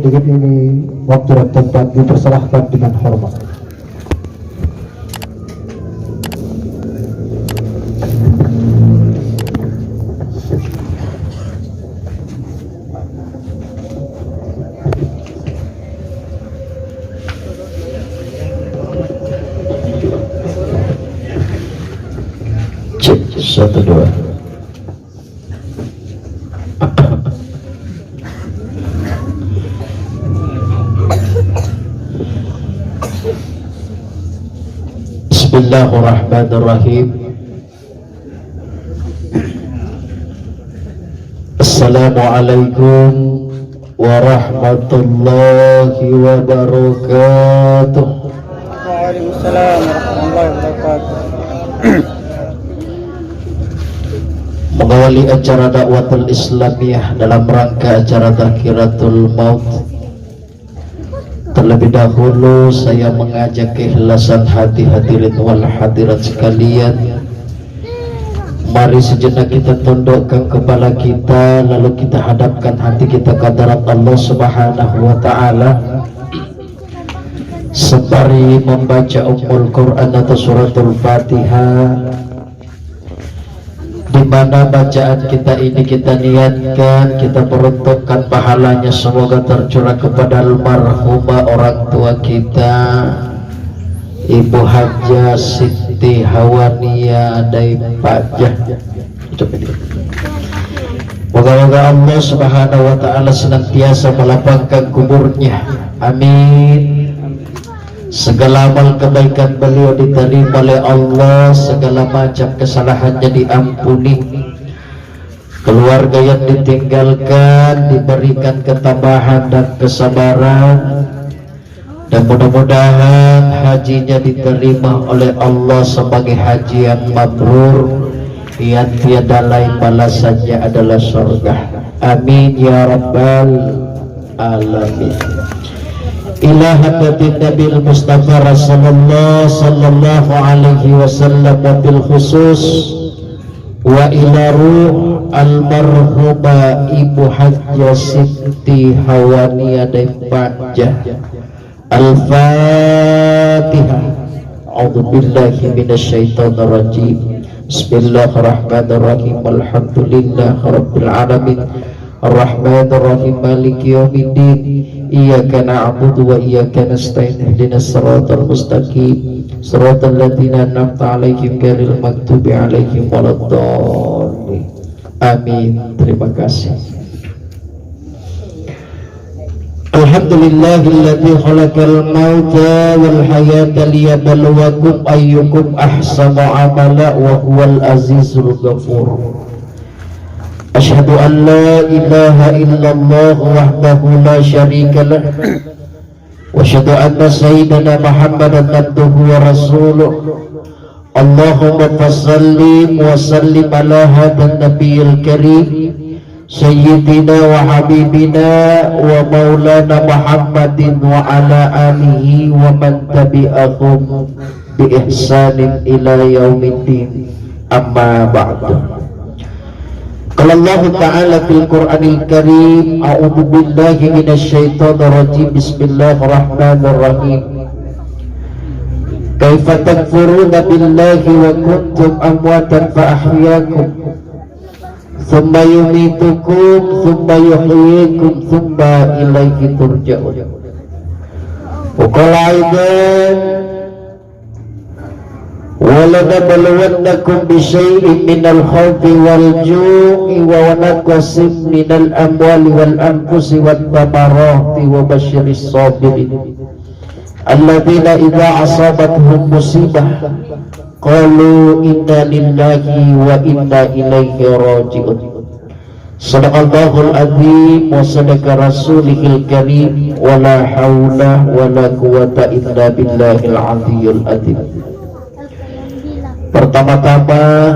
dengan ini waktu dan tempat dipersilahkan dengan hormat. Satu dua. Bismillahirrahmanirrahim. Assalamualaikum warahmatullahi wabarakatuh. Waalaikumsalam warahmatullahi wabarakatuh. Mengawali acara dakwatul Islamiyah dalam rangka acara Tazkiratul Maut, terlebih dahulu saya mengajak keikhlasan hati hadirin wal hadirat sekalian. Mari sejenak kita tundukkan kepala kita, lalu kita hadapkan hati kita ke hadarat Allah Subhanahu wa Ta'ala, sembari membaca Ummul Quran atau suratul Fatihah, di mana bacaan kita ini kita niatkan, kita peruntukkan pahalanya semoga tercurah kepada almarhumah orang tua kita, Ibu Hajjah Siti Hawania Daipajah. Moga-moga Allah Subhanahu wa Ta'ala senantiasa melapangkan kuburnya, amin. Segala amal kebaikan beliau diterima oleh Allah, segala macam kesalahannya diampuni, keluarga yang ditinggalkan diberikan ketabahan dan kesabaran, dan mudah-mudahan hajinya diterima oleh Allah sebagai haji yang mabrur yang tiada lain balasannya adalah surga, amin ya rabbal alamin. Ila hadratin Nabil Mustafa Rasulullah sallallahu alaihi wasallam wa bil khusus wa ila ruh almarhumah Ibu Hajjah Siti Hawania Daipajah. Al-Fatihah. A'udzubillahi minasyaitonir rajim. Bismillahirrahmanirrahim. Alhamdulillah rabbil alamin. Ar-Rahmanir-Rahim Maliki Yaumiddin. Iyyaka na'budu wa iyyaka nasta'in. Ihdinas siratal mustaqim. Siratal ladzina an'amta 'alaihim ghairil maghdubi 'alaihim waladdallin. Amin. Terima kasih. Alhamdulillahilladzi khalaqal mauta wal hayata liyabluwakum ayyukum ahsanu amala wa huwal azizul ghafur. Asyhadu an la ilaha illallah wahdahu la syarika lah wa asyhadu anna sayyidana Muhammadan abduhu wa rasuluh. Allahumma fassallim wa sallim ala hadan nabiyil karim sayyidina wa habibina wa maulana Muhammadin wa ala alihi wa man tabi'ahum bi ihsanin ila yaumiddin. Amma ba'du. Qala Allah Ta'ala fil Qur'anil Karim, a'udzu billahi minasyaitonir rajim. Bismillahirrahmanirrahim. Kaifa takfuruna billahi wa kuntum amwatan fa ahyaakum thumma yumitukum thumma yuhyikum thumma ilaihi turja'un. Wa qala aidan وَلَنَبْلُوَنَّكُمْ بِشَيْءٍ مِنَ الْخَوْفِ وَالْجُوعِ وَنَقْصٍ مِنَ الْأَمْوَالِ وَالْأَنْفُسِ وَالثَّمَرَاتِ وَبَشِّرِ الصَّابِرِينَ الَّذِينَ إِذَا أَصَابَتْهُمْ مُصِيبَةٌ قَالُوا إِنَّا لِلَّهِ وَإِنَّا إِلَيْهِ رَاجِعُونَ. Sadaqallahul azim wa sadaqa rasulihil karim wa la hawla wa la quwwata illa billahil aliyyil azim. Pertama-tama,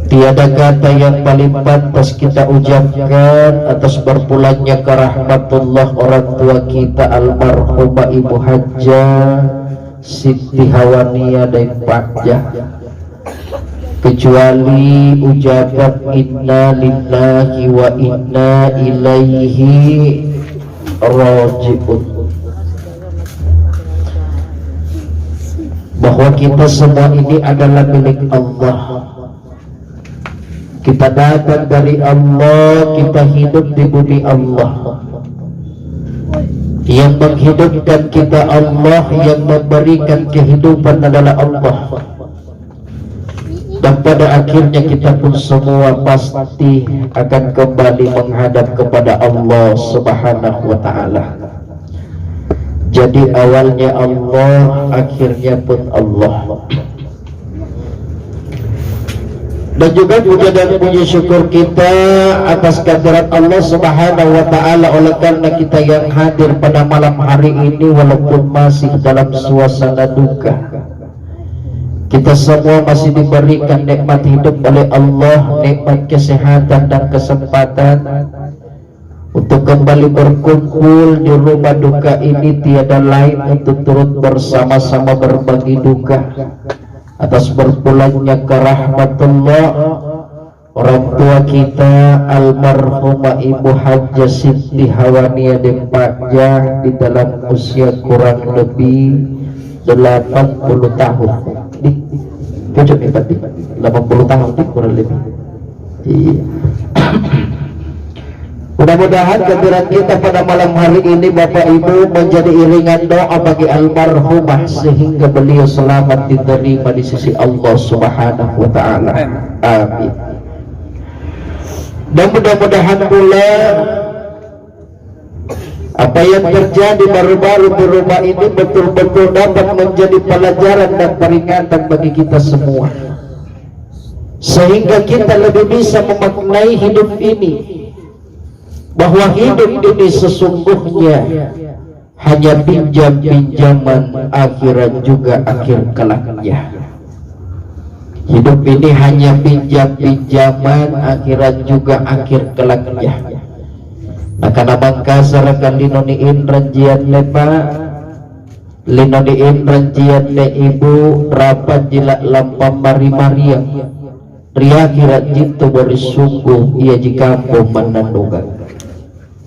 tiada kata yang paling pantas kita ucapkan atas berpulangnya ke rahmatullah orang tua kita almarhumah Ibu Hajjah Siti Hawania Daipajah, kecuali ucapan inna lillahi wa inna ilaihi raji'un. Bahwa kita semua ini adalah milik Allah. Kita datang dari Allah, kita hidup di bumi Allah. Yang menghidupkan kita Allah, yang memberikan kehidupan adalah Allah. Dan pada akhirnya kita pun semua pasti akan kembali menghadap kepada Allah Subhanahu wa ta'ala. Jadi awalnya Allah, akhirnya pun Allah. Dan juga puja dan puji syukur kita atas kehadiran Allah Subhanahu wa ta'ala, oleh karena kita yang hadir pada malam hari ini walaupun masih dalam suasana duka. Kita semua masih diberikan nikmat hidup oleh Allah, nikmat kesehatan dan kesempatan untuk kembali berkumpul di rumah duka ini, tiada lain untuk turut bersama-sama berbagi duka atas berpulangnya ke rahmatullah orang tua kita almarhumah Ibu Hajjah Siti Hawania Dempakjah di dalam usia kurang lebih 80 tahun. Kejut nih Pak, 80 tahun kurang lebih. Iya. Mudah-mudahan kehadiran kita pada malam hari ini Bapak Ibu menjadi iringan doa bagi almarhumah sehingga beliau selamat diterima di sisi Allah Subhanahu wa ta'ala. Amin. Dan mudah-mudahan pula apa yang terjadi baru-baru di rumah ini betul-betul dapat menjadi pelajaran dan peringatan bagi kita semua, sehingga kita lebih bisa memaknai hidup ini, bahwa hidup ini sesungguhnya hanya pinjam-pinjaman, akhirat juga akhir kelaknya. Hidup ini hanya pinjam-pinjaman, akhirat juga akhir kelaknya. Nah, karena bangkasar akan linoniin ranjian lepa, linoniin ranjian le ibu rapat jilak lampam mari-maria ria akhirat jitu bersungguh ia jikampung menandungan.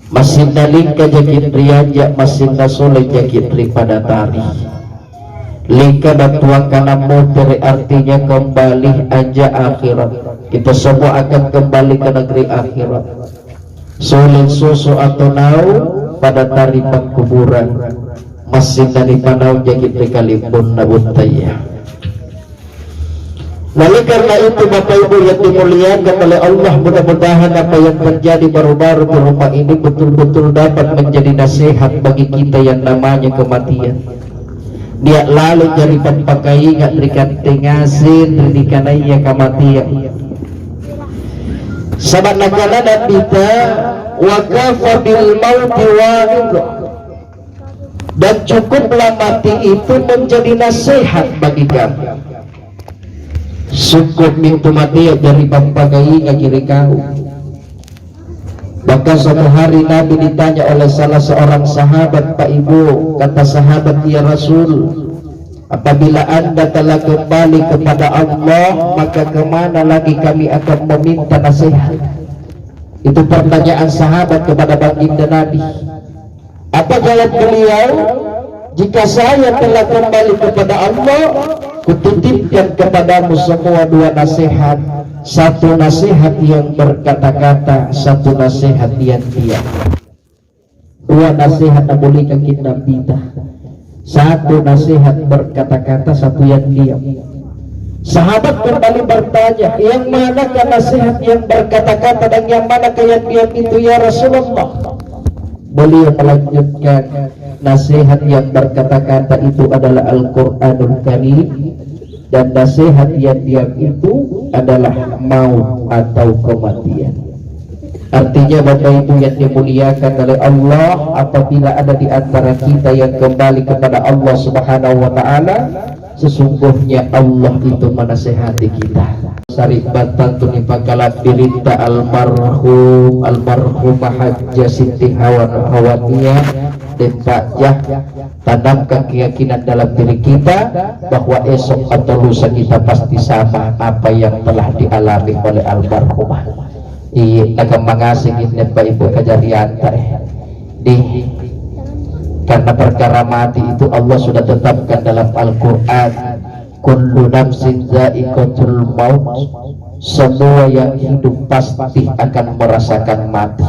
Masih nalingka jakit riajak, masih nasoleh jakit pada tari. Lingka datuang kana muteri, artinya kembali aja akhirat. Kita semua akan kembali ke negeri akhirat. Soleh susu atau nau pada tari pengkuburan. Masih dari panau jakit rikalipun nabuntaya. Lalu karena itu Bapak Ibu yang dimuliakan oleh Allah, mudah-mudahan apa yang terjadi baru-baru di rumah ini betul-betul dapat menjadi nasihat bagi kita yang namanya kematian. Dia lalu jadi pakai nggak berikan tengasin dikanainya kematian. Sahabat nakala dan kita wakafa bil mauti wa'idha, dan cukuplah mati itu menjadi nasihat bagi kami. Cukup itu mati dari pampagai ngakiri kau. Bahkan suatu hari Nabi ditanya oleh salah seorang sahabat, Pak Ibu, kata sahabat, ya Rasul, apabila anda telah kembali kepada Allah, maka kemana lagi kami akan meminta nasihat? Itu pertanyaan sahabat kepada baginda Nabi. Apa jawab beliau? Jika saya telah kembali kepada Allah, kutitipkan kepadamu semua dua nasihat. Satu nasihat yang berkata-kata, satu nasihat yang diam. Dua nasihat yang boleh kita pindah. Satu nasihat berkata-kata, satu yang diam. Sahabat kembali bertanya, yang manakah nasihat yang berkata-kata dan yang manakah yang diam itu ya Rasulullah? Beliau melanjutkan, nasihat yang berkata-kata itu adalah Al-Quranul Karim, dan nasihat yang diam itu adalah maut atau kematian. Artinya Bapak Ibu yang dimuliakan oleh Allah, apabila ada di antara kita yang kembali kepada Allah Subhanahu wa ta'ala, sesungguhnya Allah itu menasihati kita. Saribatan tunipakala dirita almarhumah Hajjah Siti Hawania Dempakjah, tanamkan keyakinan dalam diri kita bahwa esok atau lusa kita pasti sama apa yang telah dialami oleh almarhumah. Iya, akan mengasih ini Pak Ibu kejadian di Karena perkara mati itu Allah sudah tetapkan dalam Al-Quran, kullu nafsin za'iqatul maut, semua yang hidup pasti akan merasakan mati.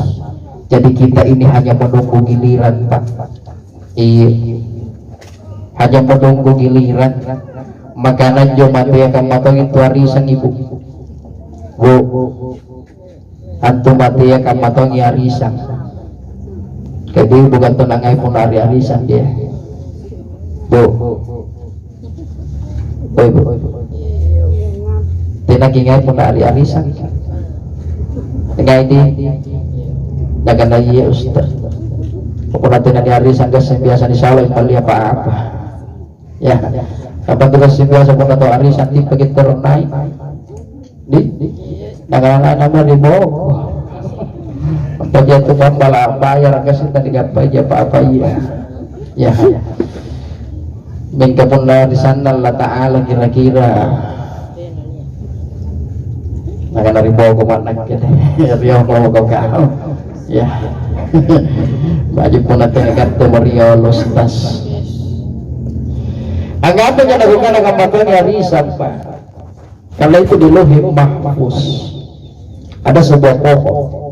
Jadi kita ini hanya menunggu giliran, Pak. Iya, hanya menunggu giliran. Makanan jo mati akan matang itu arisan ibu. Bu, antum mati akan matang arisan. Jadi bukan tenangai pun arisan dia. Bu, bu, tidak ingat pun arisan. Dengan ini, dengan lagi Ustaz. Pokoknya tidak arisan gas biasa disalah kali apa-apa. Ya, kapan tugas biasa pun atau arisan di begitu naik. Di, dengan nama dibawa. Begitu pembala bayar kasih tadi apa aja apa ya minta pun di sana Allah Ta'ala kira-kira akan dari bawah ke mana kita Rio mau kau ya baju pun nanti kata Mariolus tas anggapnya lakukan agak matanya risan Pak. Kalau itu di Lauhul Mahfuz ada sebuah pohon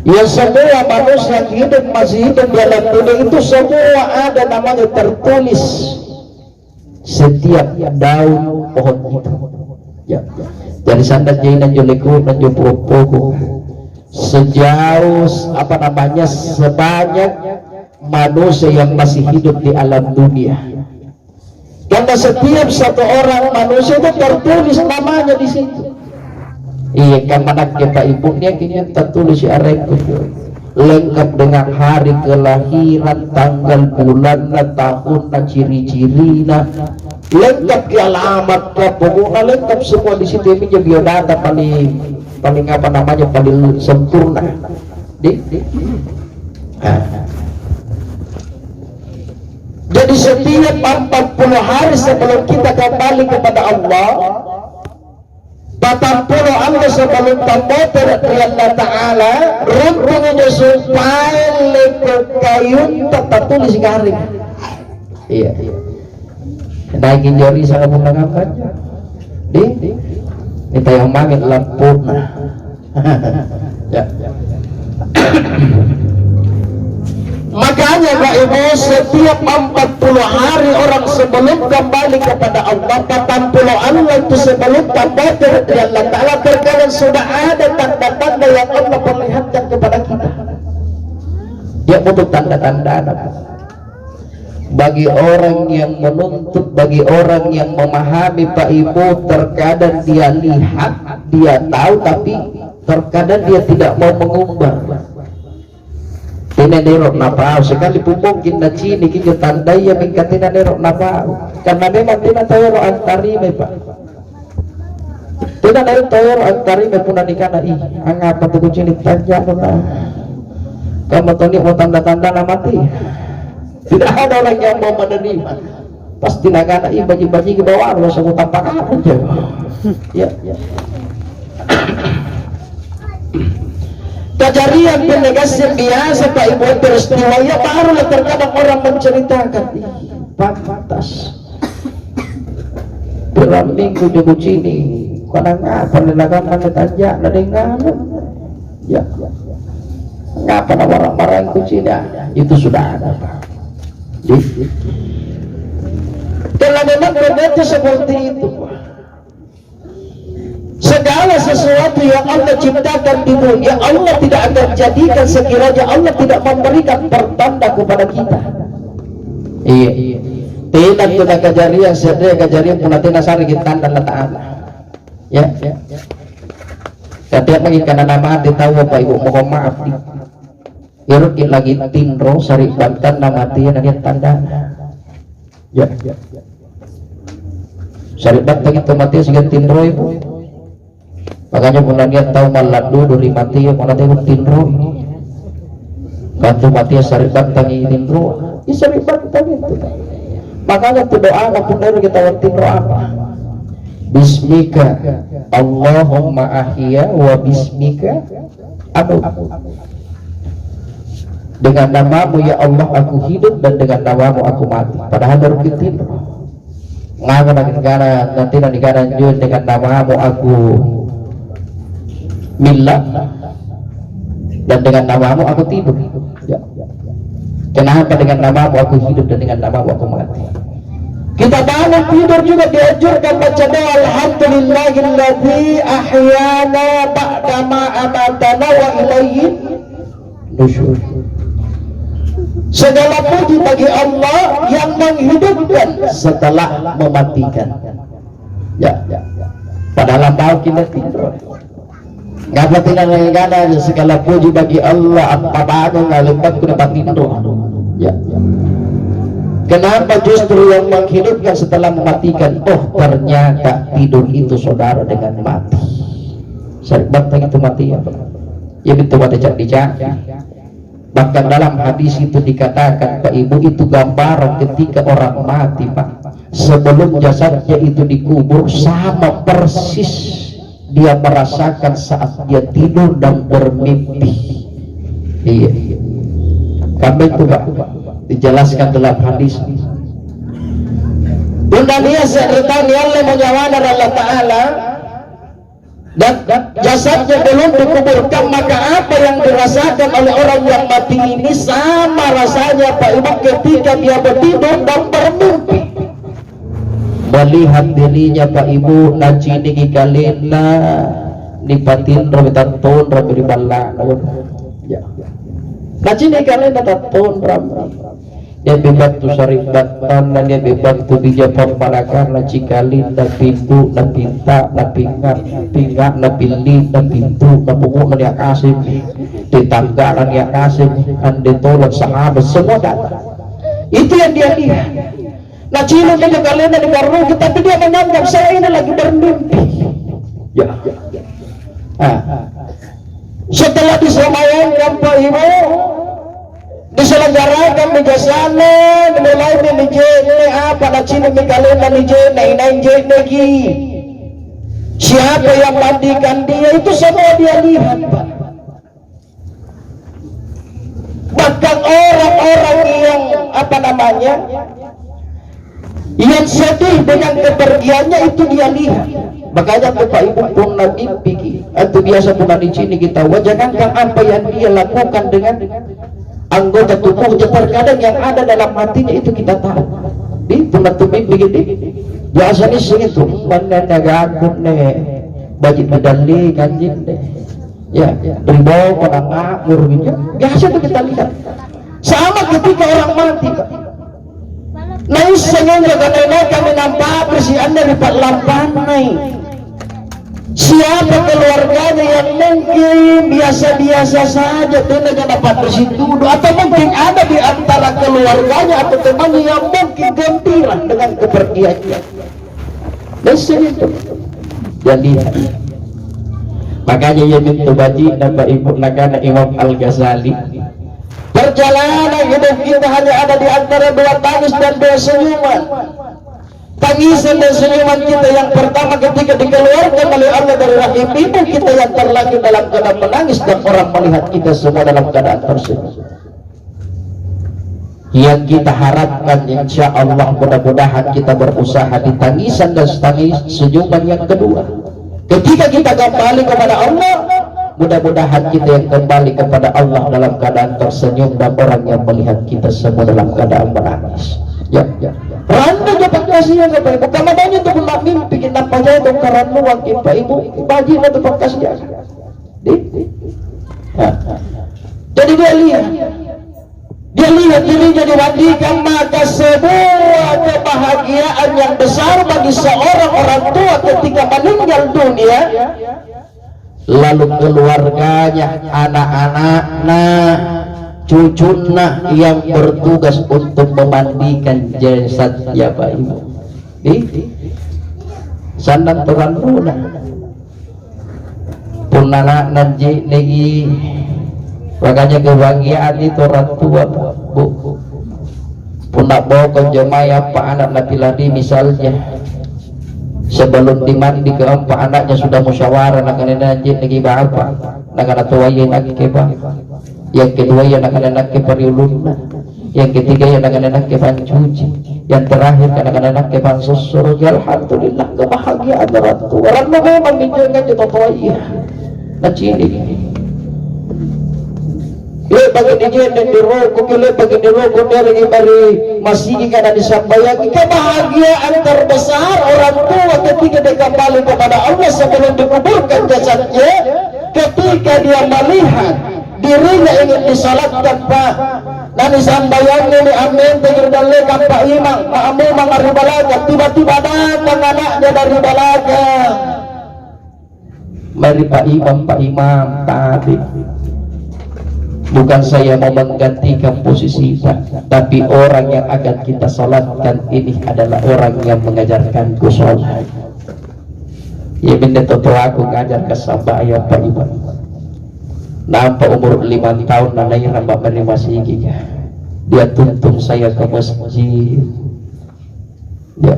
yang semua manusia hidup masih hidup di alam dunia itu semua ada namanya tertulis setiap daun pohon itu. Ya, jadi sanda jina juliku dan jupuk sejauh apa namanya sebanyak manusia yang masih hidup di alam dunia. Karena setiap satu orang manusia itu tertulis namanya di situ. Iya, karena kita ibunya kini tertulis lengkap dengan hari kelahiran, tanggal, bulan, tahun, ciri-ciri, lengkap ke alamat, ke pokoknya lengkap semua di situ. Ini jadi biodata paling apa namanya paling sempurna. Jadi setiap 40 hari sebelum kita kembali kepada Allah, 40 Allah sebelum tambater Allah Ta'ala rumpungnya supaya lekuk kayun tetap tulis garing. Iya, naikin jari sangat menanggapan di tayang mangit lampu ya. Makanya Pak Ibu, setiap 40 hari orang sebelum kembali kepada Allah, 40 Allah itu sebelum kembali dari Allah Ta'ala, terkadang sudah ada tanda-tanda yang Allah perlihatkan kepada kita. Dia butuh tanda-tanda bagi orang yang menuntut, bagi orang yang memahami Pak Ibu, terkadang dia lihat, dia tahu, tapi terkadang dia tidak mau mengumbar. Tina nerok napau sekali mungkin na cini kini tandai yang mengkatina nerok napau karena memang tina tayo antari me Pak. Tina tayo antari me puna nikana ang apa tu cini tanja na kamu tadi mau tanda-tanda na mati. Tidak ada orang yang mau menerima. Pasti nakana baji-baji ke bawah lo sa tapak aja. Ya. Kejadian penegasi biasa Pak Ibu peristiwa ya barulah terkadang orang menceritakan pantas dalam minggu jauh sini kadang apa nilagaman ditanya nadengan ya ngapa orang-orang kucing itu sudah ada Pak. Kalau memang benar seperti itu segala sesuatu yang Allah ciptakan di dunia Allah tidak akan jadikan sekiranya Allah tidak memberikan pertanda kepada kita. Iya. Tidak kita kejadian sedih kejadian pun nanti nasari kita tanda Ta'ala. Ya. Setiap lagi karena nama tahu Bapak Ibu mohon maaf nih. Iruk lagi tinro sari bantan nama dia nanti tanda. Ya. Sari bantan itu mati segan tinro Ibu. Makanya mulanya tahu maladu dari mati yang mana dia tinro gantu mati saribat tangi tinro saribat tangi itu makanya tu doa apapun dari kita tinro apa bismika Allahumma ahya wa bismika abu Dengan namamu ya Allah aku hidup dan dengan namamu aku mati. Padahal baru kita ngana nanti negara jun dengan namamu aku milah dan dengan namamu aku tidur. Ya. Kenapa dengan namamu aku hidup dan dengan namamu aku mati? Kita bangun tidur juga dianjurkan baca doa alhamdulillahilladzi ahyana ba'dama amatana wa ilaihi nusyur. Segala puji bagi Allah yang menghidupkan setelah mematikan. Ya. Padahal tahu kita tidur. Ngapa tidak ada segala puji bagi Allah apa baru ngalipat ke tempat tidur. Ya. Kenapa justru yang menghidupkan setelah mematikan? Oh ternyata tidur itu saudara dengan mati. Serbat itu mati apa? Ya betul pada dicak. Bahkan dalam hadis itu dikatakan Pak Ibu itu gambaran ketika orang mati Pak, sebelum jasadnya itu dikubur sama persis dia merasakan saat dia tidur dan bermimpi. Iya. Kami itu Pak dijelaskan dalam hadis. Bunda dia serta Allah menyawana Allah Ta'ala dan jasadnya belum dikuburkan, maka apa yang dirasakan oleh orang yang mati ini sama rasanya Pak Ibu ketika dia bertidur dan bermimpi. Melihat dirinya Pak Ibu najini kalina nipatin robitatun robi balakun. Ya. Najini kalina tatun ramai. Dia bebas tu saribatan dan dia bebas tu bijapang palakar na cikalin na pintu na pinta na pingat na pilih na pintu na bungo na niya kasih ditangga na niya kasih ang ditolak sahabat semua datang. Itu yang dia lihat. Nah cina dia kalian na dikarungi tapi dia menganggap saya ini lagi bermimpi. Ya. Setelah disemayangkan Pak Ibu diselenggarakan di sana dimulai di jene apa nak cina mikalena di jene lagi siapa yang mandikan dia itu semua dia lihat Pak. Bahkan orang-orang yang apa namanya yang sedih dengan kepergiannya itu dia lihat. Makanya Bapak Ibu pun mimpi atau biasa bukan di sini kita jangankan apa yang dia lakukan dengan anggota tubuhnya, terkadang yang ada dalam hatinya itu kita tahu. Di mimpi begini biasanya segitu mana nagagun nih baju medali kanjeng deh ya beribawa pada ngakur gitu biasa itu kita lihat. Sama ketika orang mati Pak. Nah sengaja karena kami nampak persiannya di Pak Lampan naik. Siapa keluarganya yang mungkin biasa-biasa saja tidak dapat bersintudu, atau mungkin ada di antara keluarganya atau temannya yang mungkin gembira dengan kepergiannya. Biasanya itu jadi makanya ya minta baji dan Pak Ibu nakana Imam Al-Ghazali, perjalanan hidup kita hanya ada di antara dua tangis dan dua senyuman. Tangisan dan senyuman kita yang pertama ketika dikeluarkan oleh Allah dari rahim ibu kita yang terlahir dalam keadaan menangis dan orang melihat kita semua dalam keadaan tersenyum. Yang kita harapkan insya Allah mudah-mudahan kita berusaha di tangisan dan senyuman yang kedua. Ketika kita kembali kepada Allah, mudah-mudahan kita yang kembali kepada Allah dalam keadaan tersenyum dan orang yang melihat kita semua dalam keadaan menangis. Ya. Randa dapat kasihnya Bapak Ibu. Karena banyak tuh nak mimpi kita pakai itu karena uang Bapak Ibu bagi na dapat kasihnya. Jadi dia lihat dirinya dimandikan, maka sebuah kebahagiaan yang besar bagi seorang orang tua ketika meninggal dunia. Lalu keluarganya, anak-anaknya, cucuna yang bertugas untuk memandikan jasadnya Pak Ibu di sandan turan runa punana nanji negi. Makanya kebahagiaan itu orang tua Bu punak bokon jemaya Pak anak laki-laki misalnya sebelum dimandi keempat anaknya sudah musyawarah nak nanji negi bapak nak tuayin lagi ke bapak. yang kedua yang anak-anak ke pariulunna, yang ketiga yang anak-anak ke pancuci, yang terakhir anak-anak ke pansus surga. Alhamdulillah kebahagiaan ratu orang memang dijaga jatuh toya na cilik le bagi dijen dan diroko kile bagi diroko dari bari masih karena disampaikan kebahagiaan terbesar orang tua ketika dia kembali kepada Allah sebelum dikuburkan jasadnya, ketika dia melihat dirinya ingin disalatkan Pak dan disampaikan ini amin tegerdale Pak Imam maamu mangari balaga, tiba-tiba datang anaknya dari balaga. Mari Pak Imam tadi bukan saya mau menggantikan posisi Pak, tapi orang yang akan kita salatkan ini adalah orang yang mengajarkanku sholat. Ya benda toto aku ngajar ke sabaya Pak Imam. Nampak umur 5 tahun nanai rambak menerima sigi. Dia tuntun saya ke masjid. Ya,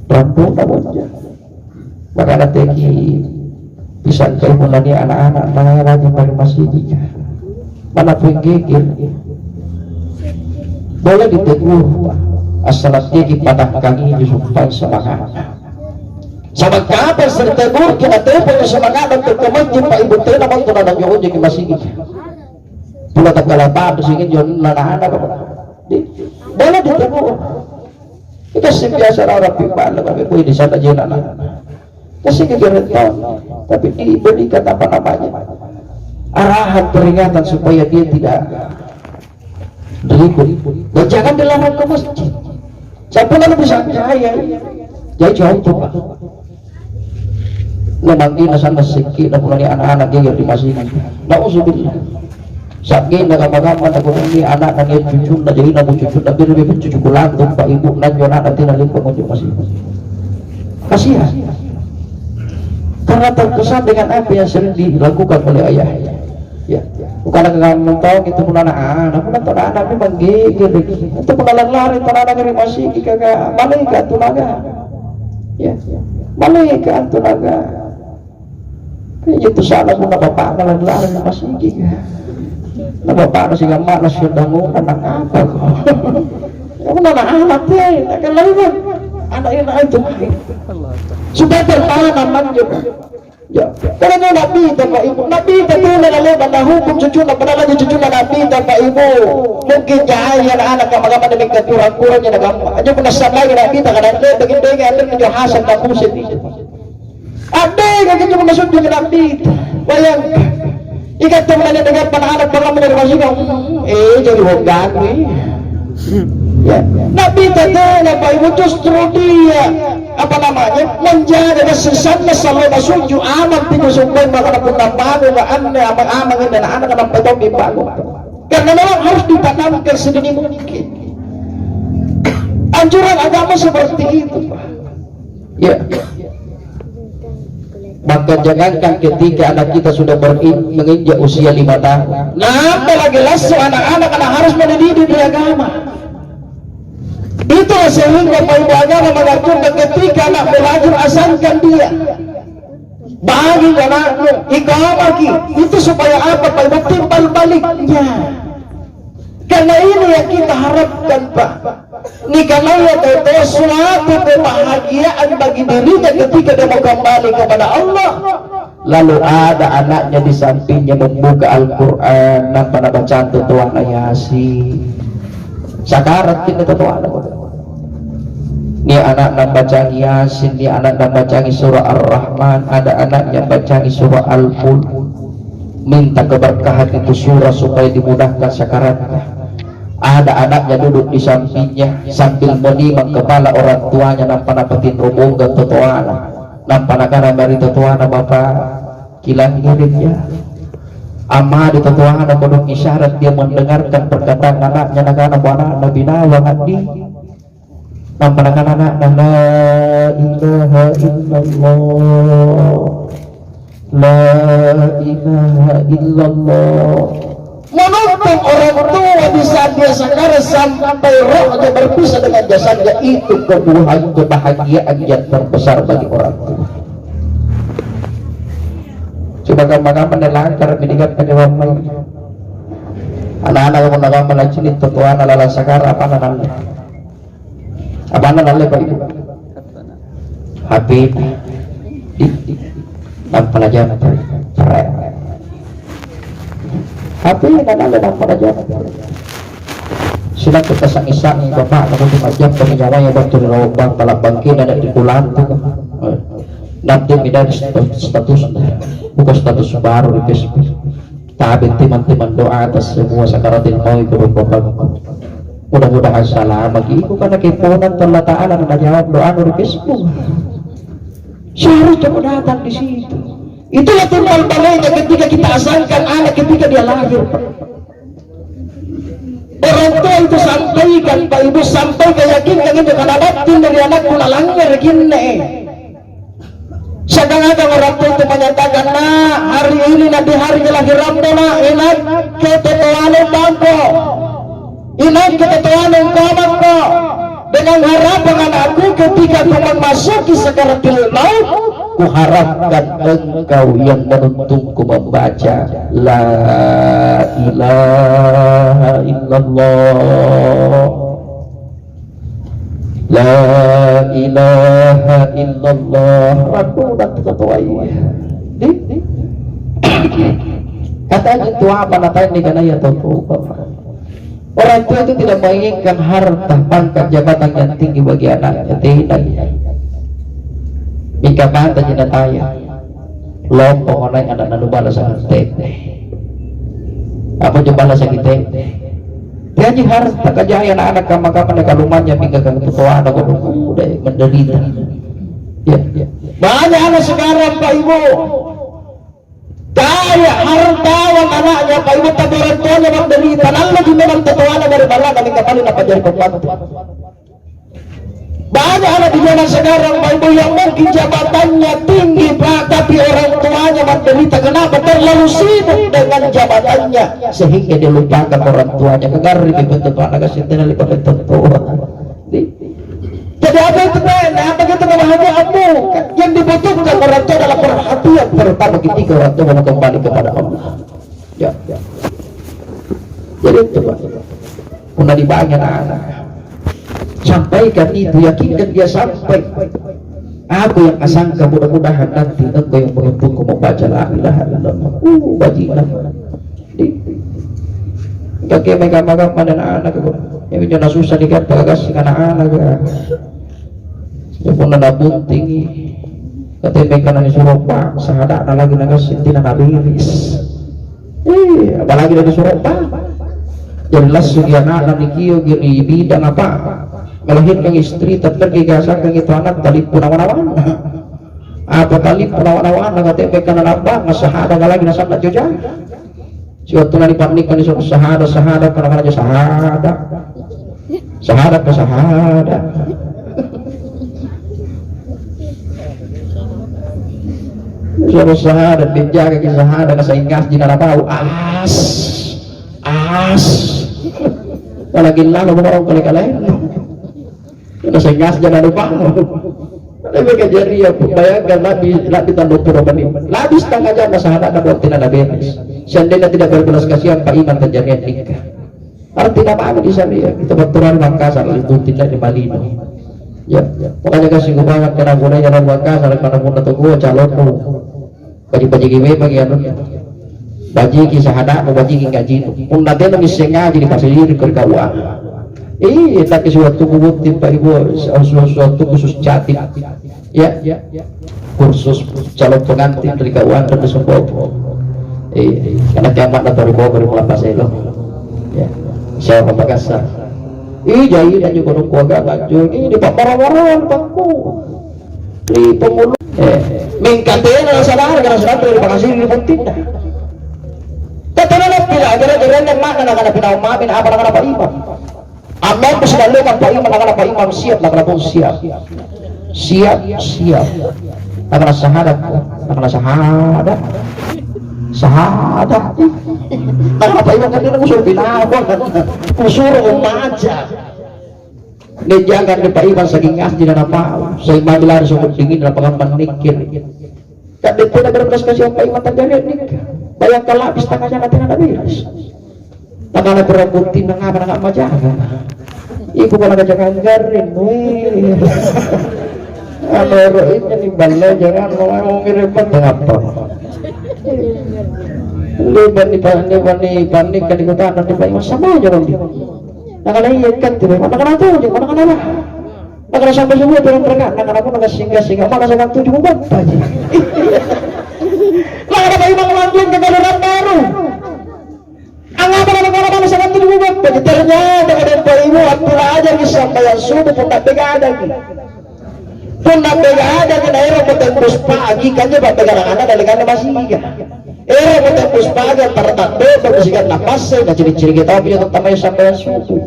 rambut namanya. Maka nanti bisa keilmuannya anak-anak mana rajin dari masjid. Mana pun gigil boleh ditegur asal gigi pada kaki supaya semangat sama kapan sertegur kita telepon semangat untuk ke masjid Pak Ibu teh namun tu nak jauh jadi masjid pula tak kalah apa singin jon anak-anak boleh ditegur kita biasa orang pimpin tapi boleh di sana je anak kasih kegiatan tapi diberikan apa namanya arahan peringatan supaya dia tidak ribut dan jangan dilarang ke masjid. Siapa yang bisa percaya jadi jauh Pak memang ini sama sikit dan mulai anak-anak dia di masjid na'udzubillah sakit dan agama-agama tak ini anak nangis cucu dan jadi namun cucu tapi lebih cucu kulantung Pak Ibu dan anak nanti nanti pengunjung masjid kasihan karena terkesan dengan apa yang sering dilakukan oleh ayahnya. Ya, bukan agak mentong itu pun anak-anak, pun anak memang gigir, itu pengalang lari anak dari masih kagak malaikat tunaga, ya, malaikat tunaga, itu salah pun apa pengalang lari masih gigir, apa apa sih nggak mana sih dangu anak apa, kamu anak-anak ya, akan lain anak-anak itu, sudah tertanam juga. Ya, karena Nabi dan Pak Ibu, Nabi tentu mengalami pada hukum cucu, pada lagi cucu Nabi dan Pak Ibu, mungkin jahil anak-anak kamar-kamar demi kekurang-kurangnya agama. Aja penasaran lagi Nabi tak ada begini ada menjadi hasan dan husin. Ada yang kita masuk dengan Nabi, bayangkan. Ikat temannya dengan anak-anak pengamen dari masjid, jadi hogan nih. Ya, Nabi tanya Pak Ibu justru dia apa namanya menjaga kesesatnya selalu masuju aman tiga sumber maka pun nampak anda aman dan anak anak petong dibangun karena memang harus ditanamkan sedini mungkin anjuran agama seperti itu Pak. Ya, maka jangankan ketika anak kita sudah menginjak usia 5 tahun nah apalagi langsung anak-anak harus mendidik di agama. Itulah sehingga Pak Ibu agama mengaturkan ketika anak belajar asalkan dia bagi anaknya iqamah itu supaya apa Pak Ibu timbal baliknya karena ini yang kita harapkan Pak nikanaya itu suatu kebahagiaan bagi dirinya ketika dia mau kembali kepada Allah lalu ada anaknya di sampingnya membuka Al-Quran dan pada bacaan tutuan Yasin sakarat kita tutuan ni anak nak baca Yasin, ni anak nak baca surah Ar-Rahman, ada anak yang baca surah Al-Mulk. Minta keberkahan itu surah supaya dimudahkan sakaratnya. Ada anaknya duduk di sampingnya sambil menimang kepala orang tuanya nampak napatin rombongan totoana. Nampak nakana dari totoana bapak kilang ngirimnya. Amma di totoana kodok isyarat dia mendengarkan perkataan anaknya nakana buana Nabi Nawang Adi. Nampak anak-anak la ilaha illallah la ilaha illallah menuntun orang tua di saat dia sekarang sampai rohnya berpisah dengan jasadnya itu kebahagiaan yang terbesar bagi orang tua. Coba kamu-kamu melanggar meningkat penyebab anak-anak yang menanggapan lagi tuan adalah sekarang apa nanti Pak Ibu HP di pelajaran HP nanti pelajaran sudah kita sang-sang bapak kalau dimajak penyawa yang waktu di lubang talak bangkin ada di pulang nanti beda status bukan status baru di Facebook tapi teman-teman doa atas semua sakaratil maut itu bapakku mudah-mudahan salam bagi ibu karena keponan Allah Ta'ala dan jawab doa di Facebook seharusnya datang di situ itulah timbal baliknya ketika kita asangkan anak ketika dia lahir orang tua itu sampaikan Pak Ibu sampai keyakinan itu karena batin dari anak pulalangnya begini sedang-sedang orang tua itu menyatakan nah hari ini nanti hari kelahiran nak ingat ketetuan bangko ingat ketetuan bangko dengan harapan anakku ketika kau memasuki sakaratul maut kuharapkan engkau yang menuntunku membaca la ilaha illallah la ilaha illallah rabbuna tatuai katanya itu apa natanya karena ya tahu orang tua itu tidak menginginkan harta pangkat jabatan yang tinggi bagi anaknya tidak jika kata tidak tanya lompong orang anak nanu balas sakit apa coba balas sakit dia aja harta kejayaan anak kapan-kapan kalumanya hingga ke ketua anak udah menderita ya banyak anak sekarang Pak Ibu kaya hartawan anaknya Pak Ibu tapi orang tuanya menderita lalu memang ketua anak dari bala kami kembali apa jadi pembantu banyak anak di zaman sekarang Pak Ibu yang mungkin jabatannya tinggi Pak tapi orang tuanya menderita kenapa terlalu sibuk dengan jabatannya sehingga dia lupakan orang tuanya kegari bentuk anak kesintinan lipat bentuk tua jadi apa itu benar begitu kebahagiaanmu yang dibutuhkan orang tua adalah perhatian terutama ketika orang tua mau kembali kepada Allah ya jadi itu Pak pernah dibanyak anak sampaikan itu yakinkan dia sampai apa yang asangka mudah-mudahan nanti engkau yang menuntunku membaca la ilaha illallah bajingan kakek megang-megang pada anak yang menjadi susah dikata kasih anak-anak ya pun ada bunting katanya megang disuruh pak sahadat lagi ngasih tina nabiris apalagi dari suruh pak jelas sugi anak nikio gini bidang apa melahirkan istri terpergi gasakan itu anak tali punawan-awan apa tali punawan-awan katanya megang apa ngasahada lagi nasabda jujah suatu nari pernikahan disuruh sahada kadang-kadang aja sahada ke sahada suruh sahada dijaga ke sahada ke sehingga jika tahu as lagi lalu orang kali-kali udah sehingga jangan lupa tapi kejadian bayangkan nabi tanduk purwani nabi setengah jam sahada ada buat tidak ada beres seandainya tidak berbelas kasihan Pak Iman terjadi nikah artinya apa di sana ya kita berturun Makassar itu tidak di Malino ya makanya kasih gue banget karena gunanya orang Makassar karena gue atau gue calonku bagi giwe bagi anu bagi kisah ada mau bagi gaji pun nanti nangis sengaja di pasir di kergawa tapi suatu bukti Pak Ibu suatu khusus Jatim ya kursus calon pengantin dari keuangan dan semua karena kiamat dari bawah dari mulai paselo ya saya Makassar jadi dan juga orang keluarga ngajur ini di paparan-paparan Pakku di pemuluh mingkatnya saudara karena saudara dari Pakasir di Pontinda katanya tidak gara-gara yang mana nak pindah maafin apa Pak Imam amin sudah lemak Pak Imam nak Pak Imam siap nak pun siap nak syahadat nak Pak Imam kan dia usul binabon usul umaja dia jangan di Pak Imam saking asli dan apa saya magelar sumut dingin dan pengaman nikir kan dia tidak berbelas kasih Pak Imam terjadi nikah bayangkan lapis tangannya nanti ada beres tapi anak-anak berangkutin nang apa majaga. Ibu kalau jangan garin, wih. Ano ini nih balai jangan mau ngirim apa? Lu bani kan di kota nanti banyak sama aja nanti. Nakala ikan tuh, nakala tuh, nakala apa? Nakala sampai semua turun mereka, nakala aku nakala singgah, mana sangat tuh cuma bapak aja. Nakala bayi mengelanjut ke galuran baru. Angapa nakala sangat tuh cuma bapak. Ternyata ada bayimu Abdullah aja sampai yang subuh pun tak begadang. Pun tak begadang kan akhirnya bertembus pagi kan dia begadang anak dari kan masih ikan. Bertembus pagi para takde berbersihkan napasnya dan ciri-ciri kita punya terutama sampai subuh.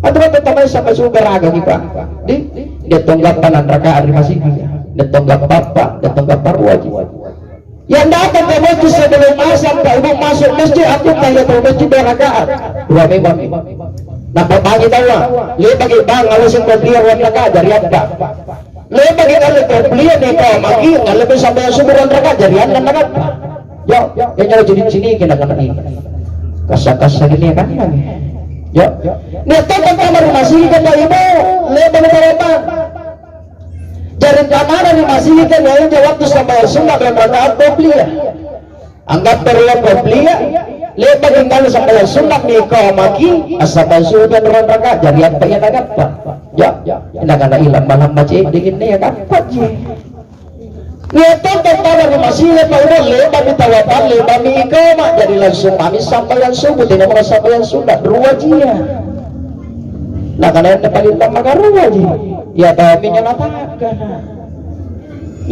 Atau terutama sampai subuh beraga kita. Dia tonggak panan raka hari masih dia tonggak papa, dia tonggak parwaji. Yang datang ke masjid sebelum asar, tak ibu masuk masjid, aku tanya ke masjid berakaat. Dua memang. Nampak pagi tahu lah. Lihat bagi bang, alasan berlian raka dari apa? Lihat bagi kali berlian nih kau magi, kalau sampai subuh raka dari anda nak. Ya, yang nyala jadi sini kena ini. Kasa-kasa gini kan? Ya, nih tonton kamar masih kan ibu, lihat bagaimana. Jadi kamar di masih kan yang waktu sampai sunat dan rakaat qobliyah. Anggap berlian qobliyah, lihat bagaimana sampai sunat nih kau maki, sampai subuh dan rakaat jadi apa yang agak apa? Ya, ini kan hilang malam macam dingin nih kan? Lihat tonton kamar di masih kan ibu, lihat bagi tawapan, lihat bagi iqamah, jadi langsung kami sampai yang subuh tidak mau sampai yang sunat berwajib. Nah karena yang paling lama berwajib. Ya kami nyatakan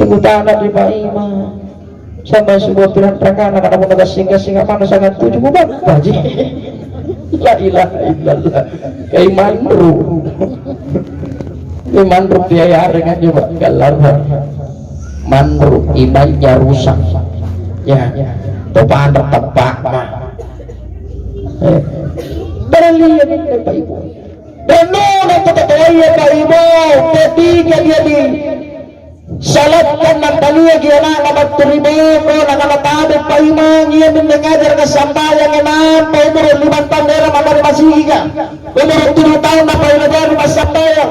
ibu tanah di Pak Imam sampai sebuah pilihan perangkana karena mau singgah mana sangat tujuh bulan baji. La ilaha illallah kayak mandru biaya dengan juga galar mandru imannya rusak ya topaan tepak berlian ini Pak Ibu Benar ketetuanya Pak Ibu ketika dia di salatkan nantalia gila namat terima nak tabik Pak Imam ia mendengar kesampaian enam Pak Ibu 5 tahun dalam amar masih iga umur 7 tahun apa yang dari sampaian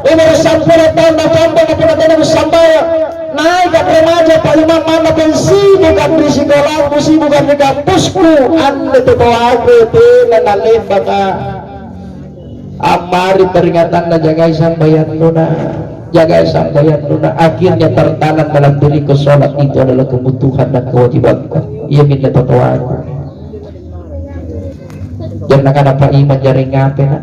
umur 10 tahun apa yang dari sampaian naik ke remaja Pak Imam mana pensi bukan di sekolah musi bukan di kampusku anda itu bawa aku itu nanalin baka amari peringatan dan jaga sambayan luna akhirnya tertanam dalam diriku sholat itu adalah kebutuhan dan kewajiban ia minta tatoan jangan nak Pak Imam jaring ngapain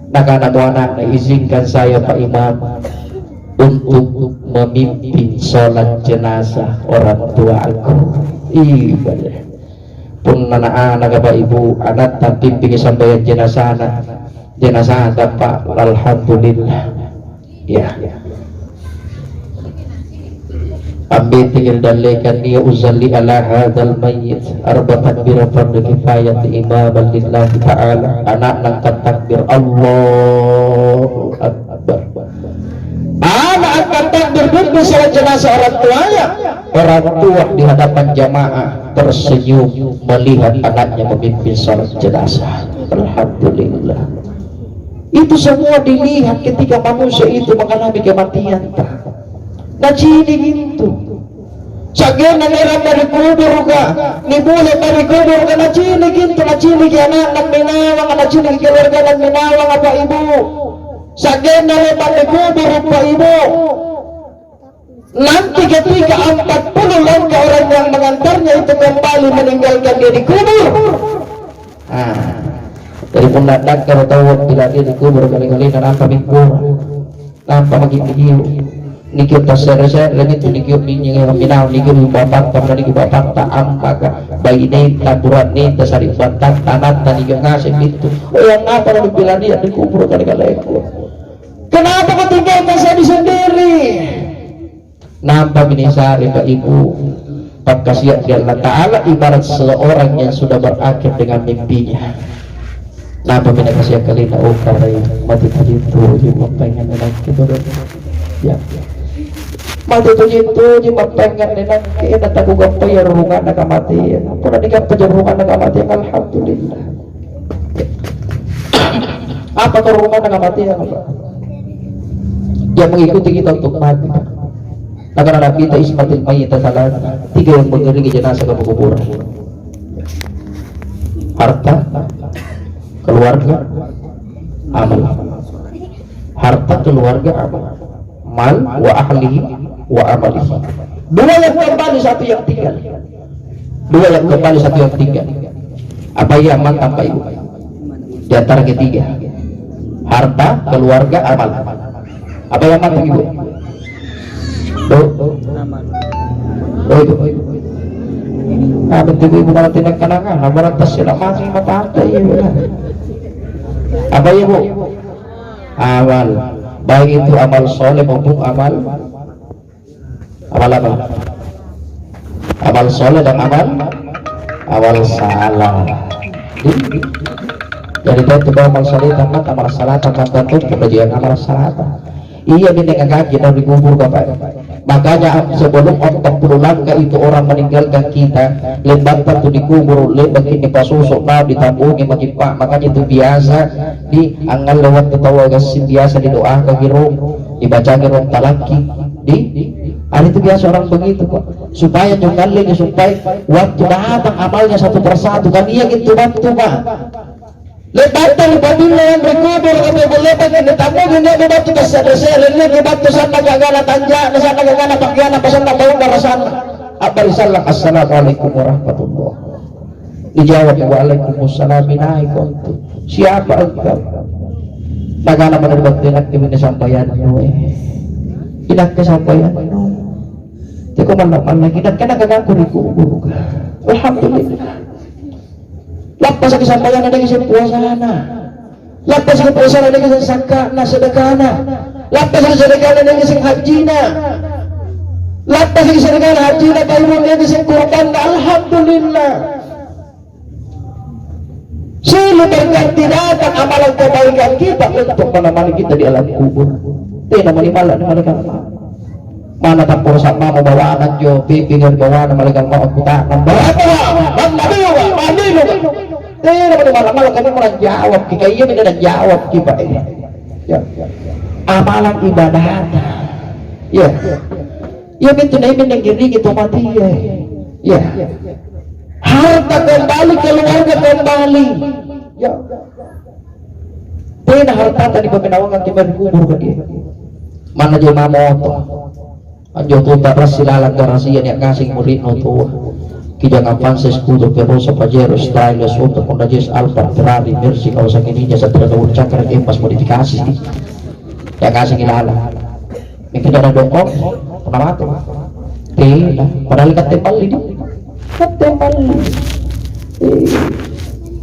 nak anak izinkan saya Pak Imam untuk memimpin sholat jenazah orang tua aku ibadah pun anak-anak Bapak Ibu anak tak pimpin sampai jenazah dapat alhamdulillah ya ambil tinggal dalikan dia uzalli ala hadal mayyit arba takbir fardu kifayat imaman lillahi ta'ala anak nangkat takbir Allahu Akbar anak akan takbir dulu salat jenazah orang tua di hadapan jamaah tersenyum melihat anaknya memimpin salat jenazah alhamdulillah. Itu semua dilihat ketika manusia itu mengalami kematian. Nah cini gitu. Sagana ngeram dari kubur ka, nibula dari kubur ka na cini gitu, na cini anak ng minawang, na cini keluarga ng minawang apa ibu. Sagana lebar dari kubur apa ibu. Nanti ketika 40 langkah orang yang mengantarnya itu kembali meninggalkan dia di kubur. Dari pendatang kalau tahu tidak dia dikubur kali-kali dan apa minggu nampak begitu nikip tasar-tasar lagi tu nikip minyak minau nikip bapak tak nikip bapak tak ampaka bayi ini taburan ini tasari batang tanah tadi ngasih itu yang apa yang dibilang dia dikubur kali-kali kenapa kau tinggalkan saya sendiri nampak minisari Pak Ibu Pakasiat di Allah Ta'ala ibarat seorang yang sudah berakhir dengan mimpinya. Nah, pemina kasih kali na ukar ay matutujitu yung mapengan na nagkituloy. Ya. Matutujitu yung mapengan na nagkituloy na tagugang payarungan na kamatian. Puna di ka payarungan na kamatian. Alhamdulillah. Apa kehormatan kematian Pak? Yang mengikuti kita untuk mati. Akan kita ismatil mayit salat. 3 yang mengiringi jenazah ke kuburan. Harta, keluarga, amal. Harta, keluarga, amal. Mal wa ahlihi wa amalihi. 2 yang kembali, 1 yang tinggal. 2 yang kembali, 1 yang tinggal. Apa yang amal tanpa ibu? Di antara ketiga. Harta, keluarga, amal. Apa yang amal ibu? Itu. Nah, bentuk ibu malah tindak kenangan. Nama atas sila masing mata ya. Apa ibu? Amal. Baik itu amal soleh maupun amal apa? Amal soleh dan amal salah. Jadi itu amal soleh tamat, amal salah tamat tentu kemudian amal salah. Iya dengan kaki dari kubur Bapak. Makanya sebelum 40 langkah itu orang meninggalkan kita, lebat tu dikubur, lebat ini pasusuk na ditabungi magipak. Makanya itu biasa di anggal lewat ketawa gasin biasa didoa ke girung, dibaca girung talaki. Hari itu biasa orang begitu Pak. Supaya jungkalnya supaya waktu datang amalnya satu persatu kan iya gitu waktu Pak. Lebatan pabila yang berkubur kami berlebat yang ditamu gini lebat kita sedesel ini lebat tu sana gagana tanja sana gagana pakiana pasana bau barasan abarisallah assalamualaikum warahmatullah. Dijawab waalaikumsalam minaikum. Siapa engkau? Bagaimana menerbat tidak kami sampaian tidak kesampaian itu mana kita kena gagaku dikubur. Alhamdulillah. Lapas sa kesampayan na naging puasana. Lapas sa puasana na naging sangka na sedekana. Lapas sa sedekana na naging haji na. Lapas sa sedekana haji na tayo na naging kurban na alhamdulillah. Sila berganti datang amalan kebaikan kita untuk menemani kita di alam kubur. Tidak menimala na malaikat mana tak perusak mau bawa anak jo pinggir bawa na malaikat mau kita bawa tidak malam-malam kami mau jawab kita iya tidak jawab kita ini ya amalan ibadah ya ya itu nih yang gini gitu mati ya harta kembali keluarga kembali ya tidak harta tadi pemenawangan kita kubur ke dia mana jo mamoto anjo tuta rasilalang garasian yang kasing murid nutua kijang avances kudo perosa pajero style untuk kondajes alfa Ferrari Mercy kawasan ininya setelah dawur cakra pas modifikasi yang kasing ilala mungkin ada dongkok pernah mati tidak padahal katempal ini katempal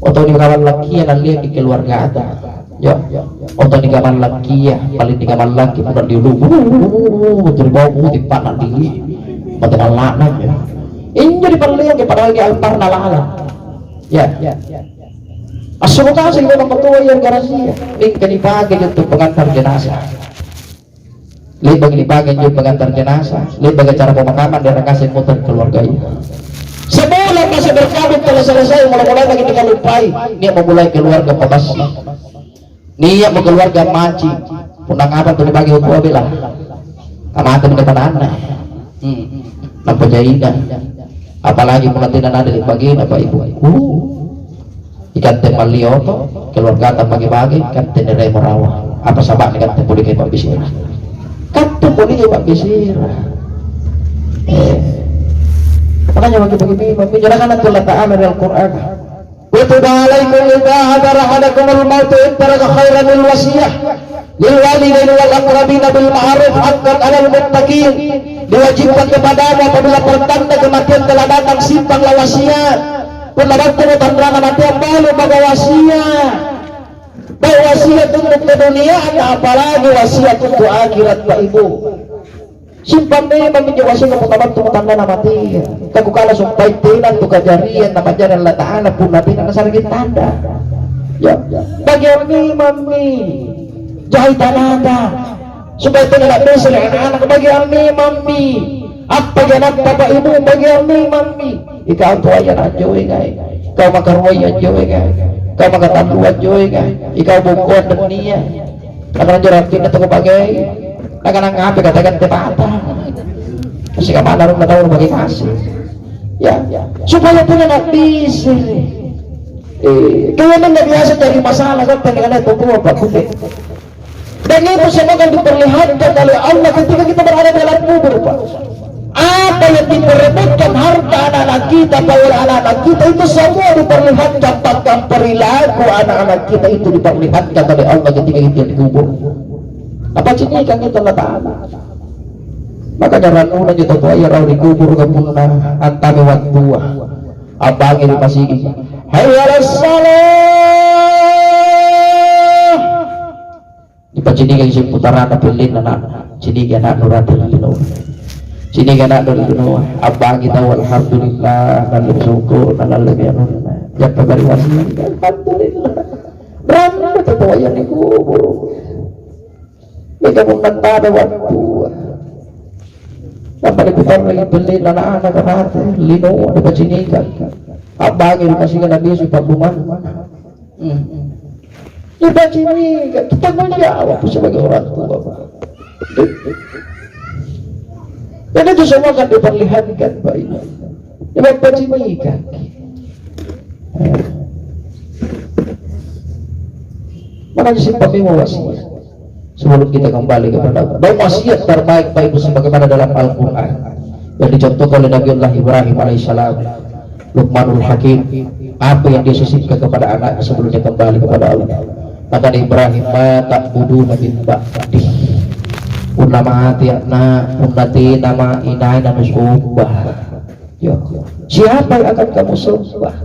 atau di kawan laki yang lihat di keluarga ada ya atau di kawan laki ya paling di kawan laki bukan di lubu terbawa di panas tinggi padahal laknat ya ini jadi perlihat padahal di altar nalala ya asal kasih memang ketua yang garasi mingke dipakai untuk pengantar jenazah lihat bagi dipakai untuk pengantar jenazah lihat bagi cara pemakaman dan kasih muter keluarganya sebelum masa berkabut telah selesai mulai-mulai lagi kita lupai dia memulai keluarga pebasi dia mau keluarga maci undang apa tuh dibagi untuk bilang amatan di depan anak nampak jahitan apalagi penantinan ada di bagian apa ibu ikan temal lioto keluarga tak bagi-bagi ikan tenerai merawat apa sabak ikan tempul di Pak Bisira kan tempul di Pak Bisira makanya bagi-bagi menjelaskan Allah Ta'ala dari Al-Quran kutiba alaikum idza hadara ahadakumul maut in taraka khairan lil wasiyah lil walidaini wal aqrabina bil ma'ruf haqqan 'alal muttaqin diwajibkan kepadamu apabila pertanda kematian telah datang simpanglah wasiat pada waktu tanda kematian baru bawa wasiat bawa wasiat untuk ke dunia apalagi wasiat untuk akhirat Pak Ibu simpan deh meminjau wasiat keutamaan untuk tanda mati kaku kala supaya tinan untuk kejarian nama jalan Allah Ta'ala pun nanti karena sargin tanda ya bagi mami jahitan ada supaya tidak bisa anak-anak bagi mami apa anak bapak ibu bagi mami ikaw tua yan ajoy kau makar roy ajoy Kau magkataluan joy ka. Ikaw bukod ng niya. Karena juratin na ito ko bagay. Nakanangapi ka tagan tepata. Kasi ka malarong na daw bagi kasih. Ya, supaya po na napisir. Kaya man nabiasa dari masalah kan pengen itu po apa kulit. Dan itu semua akan diperlihatkan oleh Allah ketika kita berada dalam kubur, Pak. Apa yang diperebutkan harta anak-anak kita, oleh anak-anak kita itu semua diperlihatkan, bahkan perilaku anak-anak kita itu diperlihatkan oleh Allah ketika kita dikubur. Apa cini kan kita letak? Maka jalan ulah kita tuh ayah raw dikubur kepunna antami waktu abang ini pasigi. Hayya salah. Di pacinigan si putaran na pilin na cinigan na nuratin lino. Cinigan na lino. Abang kita walhamdulillah nalusuko nalalagyan na. Diyan pagariwan niya. Alhamdulillah. Berapa betul ayah dikubur. Ika pun nagtada waktu. Napaliputan lagi beli anak-anak karate lino di pacinigan. Abang ini kasih kan nabi si pabuman. Di pacinigan kita menjawab sebagai orang tua. Dan itu semua akan diperlihatkan baik. Di pacinigan. Mana si pabimu wasiat? Sebelum kita kembali kepada Allah, dan wasiat terbaik Bapak Ibu sebagaimana dalam Al-Quran yang dicontohkan oleh Nabi Allah Ibrahim alaihissalam, Luqmanul Hakim, apa yang dia sisipkan kepada anak sebelum dia kembali kepada Allah. Kata Ibrahim, tak budu nabi ba'di unama hati anak unati nama inai nama subah. Siapa yang akan kamu sembah?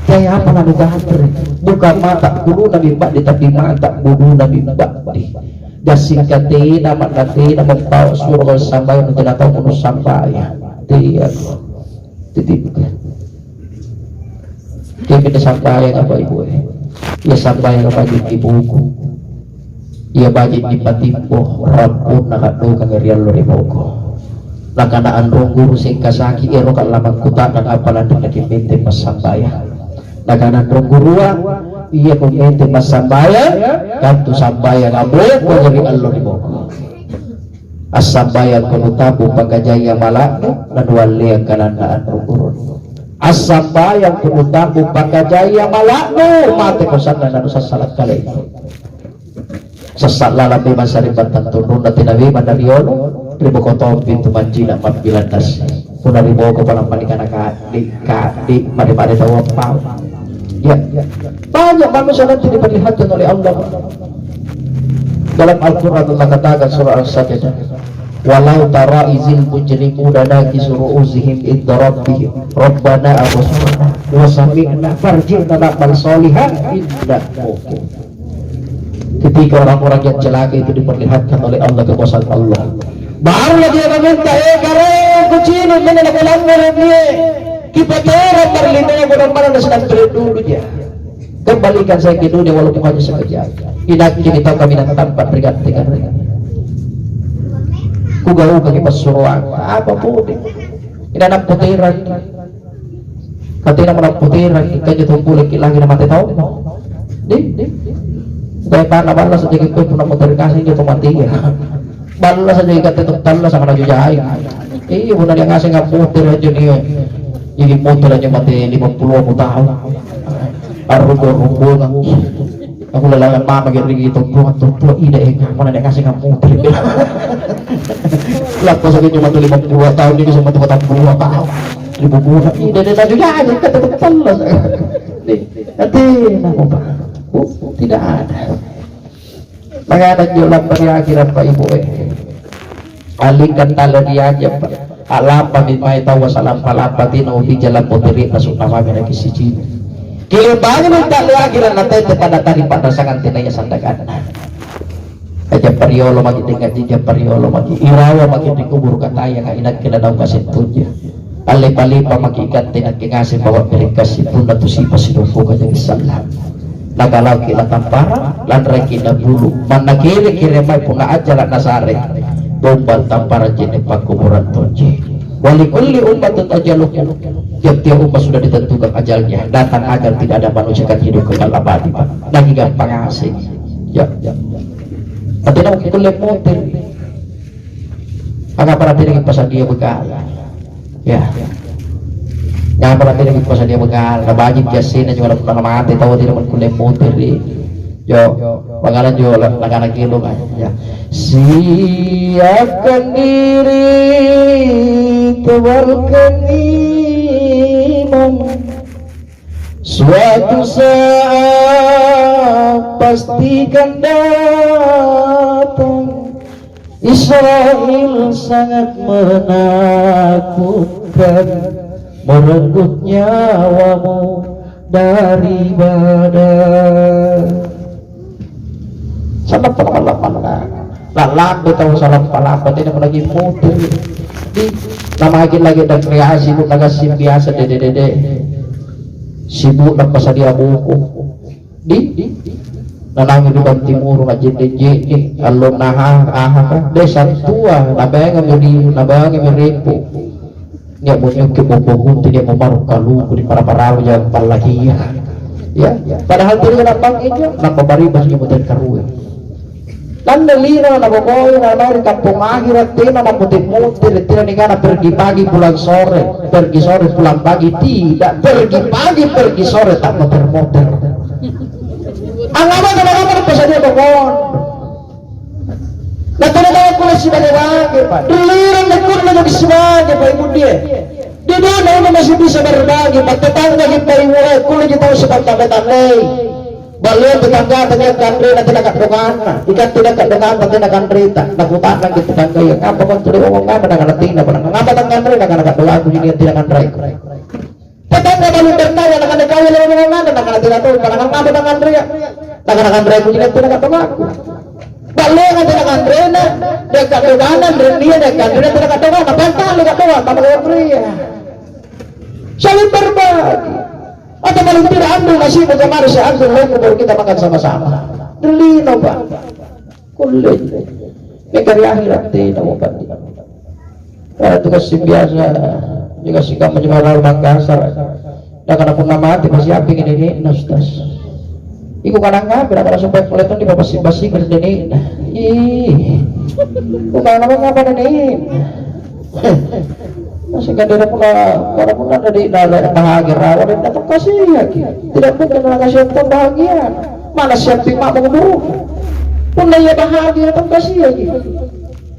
Kaya apa na lugater? Bukan mata bulu nabi ba'di tapi mata bulu nabi ba'di. Gasingkati nama nanti nama pau surga sampai nanti natau kuno sampai. Dia titipkan. Kaya kita sampai apa ibu? Ya sampai apa di buku. Ya bagi di patimbo rampun nakadu kangerian lori buku. Nakanaan ronggu sing kasaki ero kalaman kuta dan apalan dengan dipinti pas sampai. Naganan rong gurua iya kumete mas sambaya kanto sambaya ngabot ko dari Allah ni mo as sambaya kuno tabu pagkajaya malakno nanwali ang kanandaan rong gurun as sambaya kuno tabu pagkajaya malakno mati ko sana nano sa salat kalay sasat lalabi masaribat tantunun na tinawi mandariyolo ribo ko pintu manjina mabilandas kuna ribo ko palang panikana di mari-mari daw pao. Ya, banyak manusia nanti diperlihatkan oleh Allah. Dalam Al-Quran Allah katakan surah Al-Sajdah, walau tara izil mujrimuna nakisu ru'usihim inda rabbihim rabbana absarna wa sami'na farji'na na'mal sholihan inna muqim. Ketika orang-orang yang celaka itu diperlihatkan oleh Allah kekuasaan Allah, barulah dia meminta, karo kucing ini nak melanggar dia. Kita cara perlindungan mudah-mudahan sedang dulu dia. Kembalikan saya ke dunia walaupun hanya sekejap. Tidak kini tahu kami nak tempat bergantikan mereka. Kugau kaki pasuruan apa pun. Ini anak putiran. Katina anak putiran. Kaya tumpu lagi lagi nama tahu. Di. Daya pana balas saja kita pun nak putir kasih dia mati ya. Balas saja kita tetap talas sama lagi jahit. Iya benar yang ngasih nggak putir aja dia. Jadi motor aja mati 50 tahun. Arung-arung kan. Aku lalangan mama gini gitu, buat ide mana dia kasih kamu motor. Lah pas cuma 52 tahun ini sama 42 tahun. 50 ide dia juga aja tetap telas. Nanti aku tidak ada. Maka ada jualan pada akhirat Pak Ibu. Alihkan tali dia aja Pak. Alapa bimay tawa salam palapati na ubi jalan poteri masuk nama mereka siji. Kilibangan ng tali akhiran natin pada tadi pada sangan tinaya sandagan. Aja periolo magi tinggal jija periolo magi irawa magi dikubur kataya nga inag kinadaw kasintunya. Alipalipa magi ikan tinag kingasin bawa berikas ipun na tusipa sinupo kanyang isalam. Nagalaw kila tampara lanray kinabulu managiri kirimay puna aja lang nasari. Tumbal tampara jini pagkuburan tonji Wali kulli ummatin ajaluhum. Tiap-tiap umat sudah ditentukan ajalnya. Datang ajal tidak ada manusia akan hidup kekal abadi, Pak. Lagi gampang asing. Ya. Artinya mungkin kulli mutir. Agak para tidak pasal dia bekal. Ya. Jangan pernah tidak pasal dia bekal. Nabajib jasin juga pernah mati tahu tidak kulli mutir di. Yo, bakalan juga langganan kilo kan. Ya. Siapkan diri, tebalkan iman. Suatu saat pastikan datang. Israel sangat menakutkan, merenggut nyawamu dari badan. Salah pengalaman lalang tahu salah pengalaman tidak lagi muter di nama lagi dan kreasi bu naga sim biasa dede sibuk nak pasal dia buku di nanang hidup timur ngajin deje alun naha desa tua nabang meripu dia punya kebobohan dia memaruk kalu di para yang palahiya ya padahal tidak nampak itu nampak bari bagi muter karuwe dan delina na bokoy na di kampung akhirat tina na mutir-mutir tina nikana pergi pagi pulang sore pergi sore pulang pagi tidak pergi pagi pergi sore tak muter-muter anggaman kadang-kadang pasal dia bokon na tinatawag ko na si Baliwage Pak diliran na ko na nag-iswage pa ibu dia di doon na masih bisa berbagi pagtatang naging pariwara kulit kita sa pagtabetanay balik tetangga dengan kandri nanti nak dokan ikan tidak dokan nanti nak kandri tak nakutan lagi tetangga yang apa kan tuh ngomong apa nak nanti nak ngapa tak kandri nak doa aku jadi tidak kandri tetangga balik bertanya nak kandri kaya lagi ngomong nak nanti nak tuh nak ngapa tak kandri nak kandri aku jadi tidak doa aku balik nanti nak kandri nak dekat dokanan dia nak kandri tidak doa nak bantah dekat doa tak kandri saling berbagi. Atau paling tidak ambil nasi bagaimana saya ambil lalu baru kita makan sama-sama. Delino Pak, kulit. Ini karya akhirat tidak mau ganti. Karena itu kasih biasa, juga sikap menjual Makassar. Dan karena pun mati masih api ini nastas. Iku kadang ngapa? Karena supaya kelihatan di bawah basi berdeni. Bukan apa ini. Masih kan dia pula orang pun ada di dalam bahagia rawat dan datang kasih lagi tidak mungkin orang kasih pun bahagia mana siap timak mengeburuk pun dia bahagia datang kasih lagi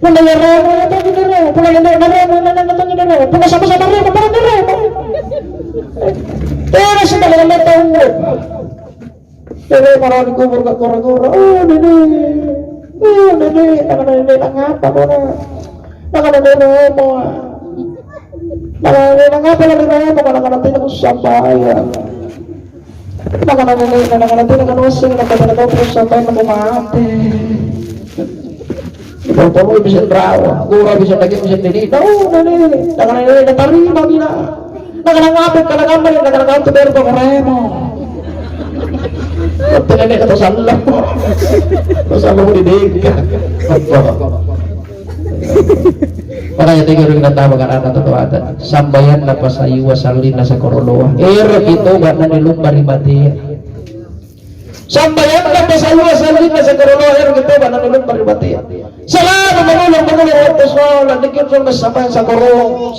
pun dia rawat datang di rawat pun dia datang di rawat pun sama-sama rawat pun dia rawat terus kita dengan tahu jadi orang dikubur ke kora-kora oh dede ngapa mana dede mengapa lagi remo kadang-kadang tidak sampai ya kadang-kadang tidak using kadang-kadang terus sampai mati kalau bisa terawat gua bisa lagi bisa diri kadang-kadang ini terima bila kadang-kadang ngapa kadang-kadang itu baru remo betul ini kata salah di deka makanya tiga orang kita tahu anak atau ada sambayan napa sayu wasalin nasa koroloa itu gak nani lumbar ibadi sambayan napa sayu wasalin nasa koroloa gitu gak nani lumbar ibadi selalu mengulang waktu sholat dikit sholat sampai sakoro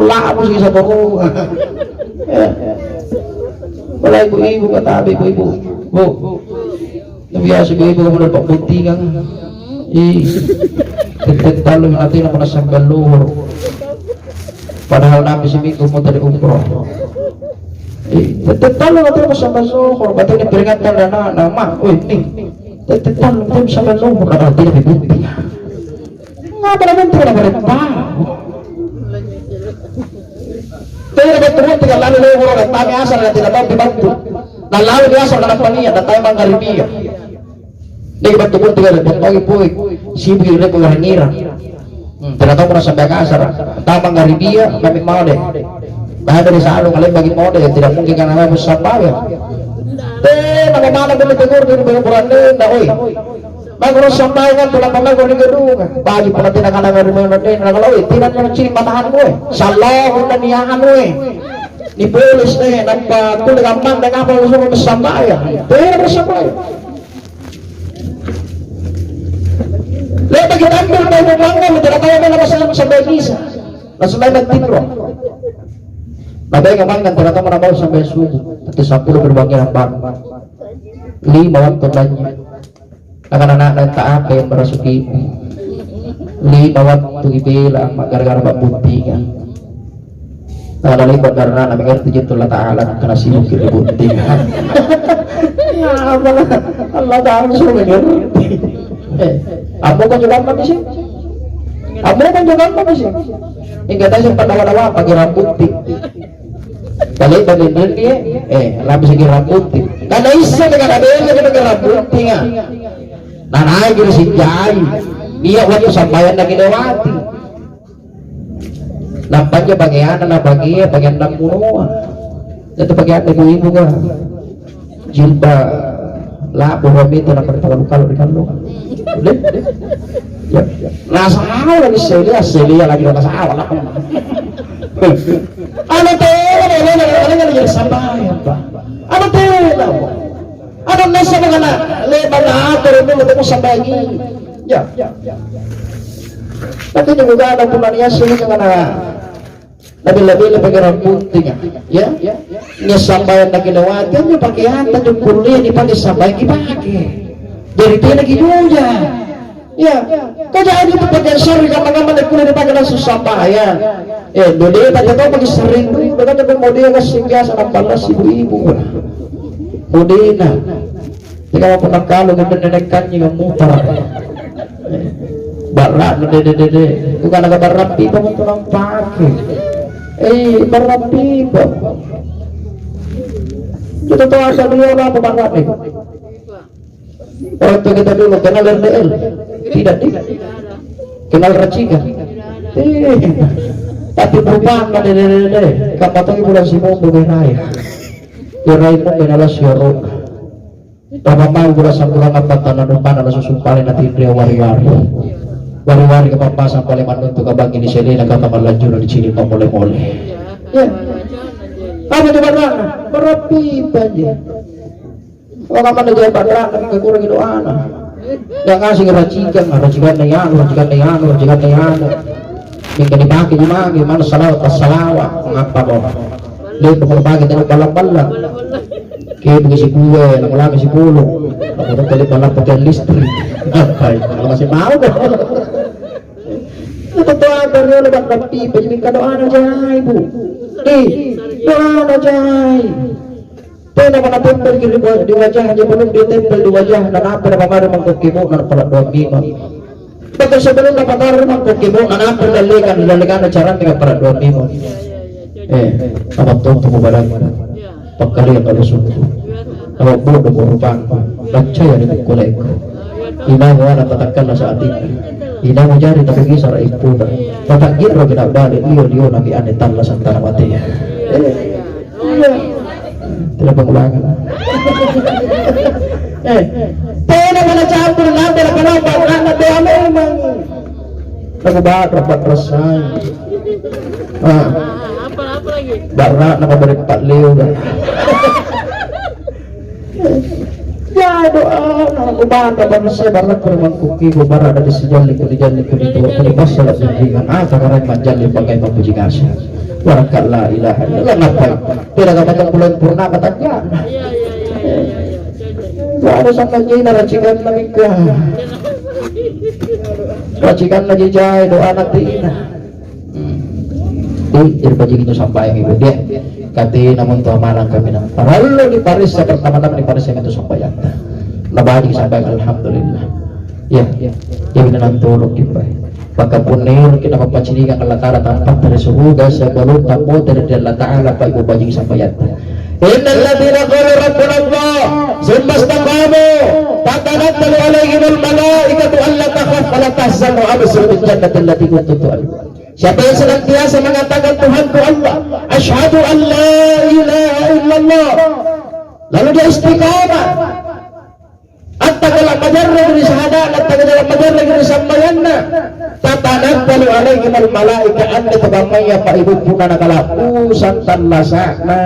labu sih sakoro kalau ibu-ibu kata ibu-ibu bu biasa ibu-ibu kemudian pak putih kan ketik talung nanti nak merasa galur padahal nabi seminggu mau dari umroh ketik talung nanti merasa galur berarti ini peringatan dan nama nih ketik talung nanti merasa galur padahal tidak dibukti ngapa nanti tidak beritahu tidak betul tidak lalu lewat kami asal dan tidak mau dibantu dan lalu dia asal dalam paniat dan tayo manggaribia dia betul tidak pagi puik sibuk dia pulang ngira tidak tahu merasa Makassar taman garibia kami mau deh bahkan dari salung kalian bagi mau deh tidak mungkin karena kami besar banget bagaimana boleh tegur dari bulan dah oi Magro sambayan tulang pamago ni gedung. Bagi pala tinakalaga rin mo natin. Nagalaw tinan mo ng chini matahan mo Salah na niyahan mo Ni polis na nagpatulagamang na nga pa gusto mo sambayan. Pero sambayan. Lahat nag-inambol tayo ng mga mo. Dala tayo na naman sa Belisa. Nasulay nagtitro. Nabay nga man, nagtira mo na ba sa Besugo. At 10 berbagi ng bang. 5 ang tulan niya. Nakanana ng taak kaya marasuki. 5 ang tugibila ang magara-gara mabuntingan. Nakalalipat karena namin nga tijin tula taalan ka na sinong kilibuntingan. Ya pala, Allah ta'ala suminir. Amo kan juga apa sih? Amo kan juga apa sih? Hingga tayo sa panawa-nawa pagiraputi. Balik dia, labis lagi raputi. Karena isa dengan adanya dengan raputi nga. Nanay gitu si Jai. Dia waktu sambayan lagi lewati. Nampaknya bagian 60. Itu bagian ibu-ibu kan. Jilbab lapor kami itu nak kalau di kandung. Udah. Ya. Nasawa lagi Celia lagi nasawa lah. Ano tayo lagi sambayan pa. Ano tayo? Ano nasa mga na lebar na pero mo sambayan. Ya. Tapi juga ada pemanian sini dengan lebih-lebih pagirang puntinya, ya. Nya sambayan na ginawa, ganyan pakaian yung kulit dipakai sambayan ibagi. Jadi dia lagi duya. Ya, kaya itu pakaian sering kamang-kamang kulit dipakai na sambayan. Dode tadi tahu pakai sering tuh, bagay yung model kasi biasa ng palas ibu-ibu. Modena. Jika mau penakalo ganda-gandakan yung mutar. Barat dede bukan agak barat pipa mau pulang pakai barat pipa kita tahu asal dia apa barat nih waktu kita dulu kenal RDL tidak kenal Racikan tapi perubahan dede kapatong bulan Simon Bugerai Gerai mo kenal Syarok Pamamang bulan Sambulan Apat Tanah Depan ada susumpalin nanti dia wari-wari wari-wari kepapasan paling manuntuk kabagi di sini nak kata melajur di sini tak boleh-boleh. Ya. Apa tu barang? Berapi aja. Orang mana dia barang tapi kekurang itu anak. Yang ngasih racikan na yan. Yang kini pakai cuma gimana salawat mengapa boh? Lihat berbagi dengan balap-balap. Kaya bagi si kue, lagi si pulung. Aku kali balap pakai listrik. Apa? Kalau masih mau dah. Totoo dari lebat rapi, pajiming ka doa na jay bu. Doa na jay. Pena ka na tempel di wajah, di belum di tempel di wajah na napir na pamari mangkukibo na pala doa mima. Betul sebelum na pamari mangkukibo na napir lalikan na charan dengan pala doa mima. Kapag mo ba lang pagkali ang kalusunod. Kapag bodo mo rupang, nagtsaya ni kulay ko. Inawa na tatakkan na sa ating. Ina mo jari tapi kisah raih puta. Patagir ro kita balik liyo nabi ane talla santara mati. Iya. Tidak pengulangan. Pena mana campur nabi la kenapa karena dia memang. Lagu rapat resai. Apa lagi? Barna nak beri 4 liyo dah. Ya doa aku bangga banget saya banget perempuan kuki gue bara ada di sejali ku di itu pelibas salat dengan karena manjali pakai memuji kasih warakallah ilaha illallah ngapain tidak kata bulan purna katanya gak ada sama jina racikan lagi jai doa nanti jadi baju itu sampai ibu dia kati namun tuh malang kami nang paralo di Paris pertama-tama di Paris yang itu sampai yang nabadi sampai alhamdulillah ya benar tulog kita maka punir kita mempacinikan Allah Ta'ala tanpa dari surga sebelum tamu dari Allah Ta'ala pak ibu baju sampai yang innal ladzina qalu rabbuna Allah summa istaqamu tatanazzalu alaihimul malaikatu alla takhaf wa la tahzanu absirul jannati allati kuntum tu'adun. Siapa yang senantiasa mengatakan Tuhanku Allah, asyhadu an la ilaha illallah, lalu dia istiqamah, atau kalau majarrah dari syahadat, anak tagala majar lagi disampaikan na tatanazzalu alaihim al malaika anda tabamaya pa ibu puna nakala santan lasana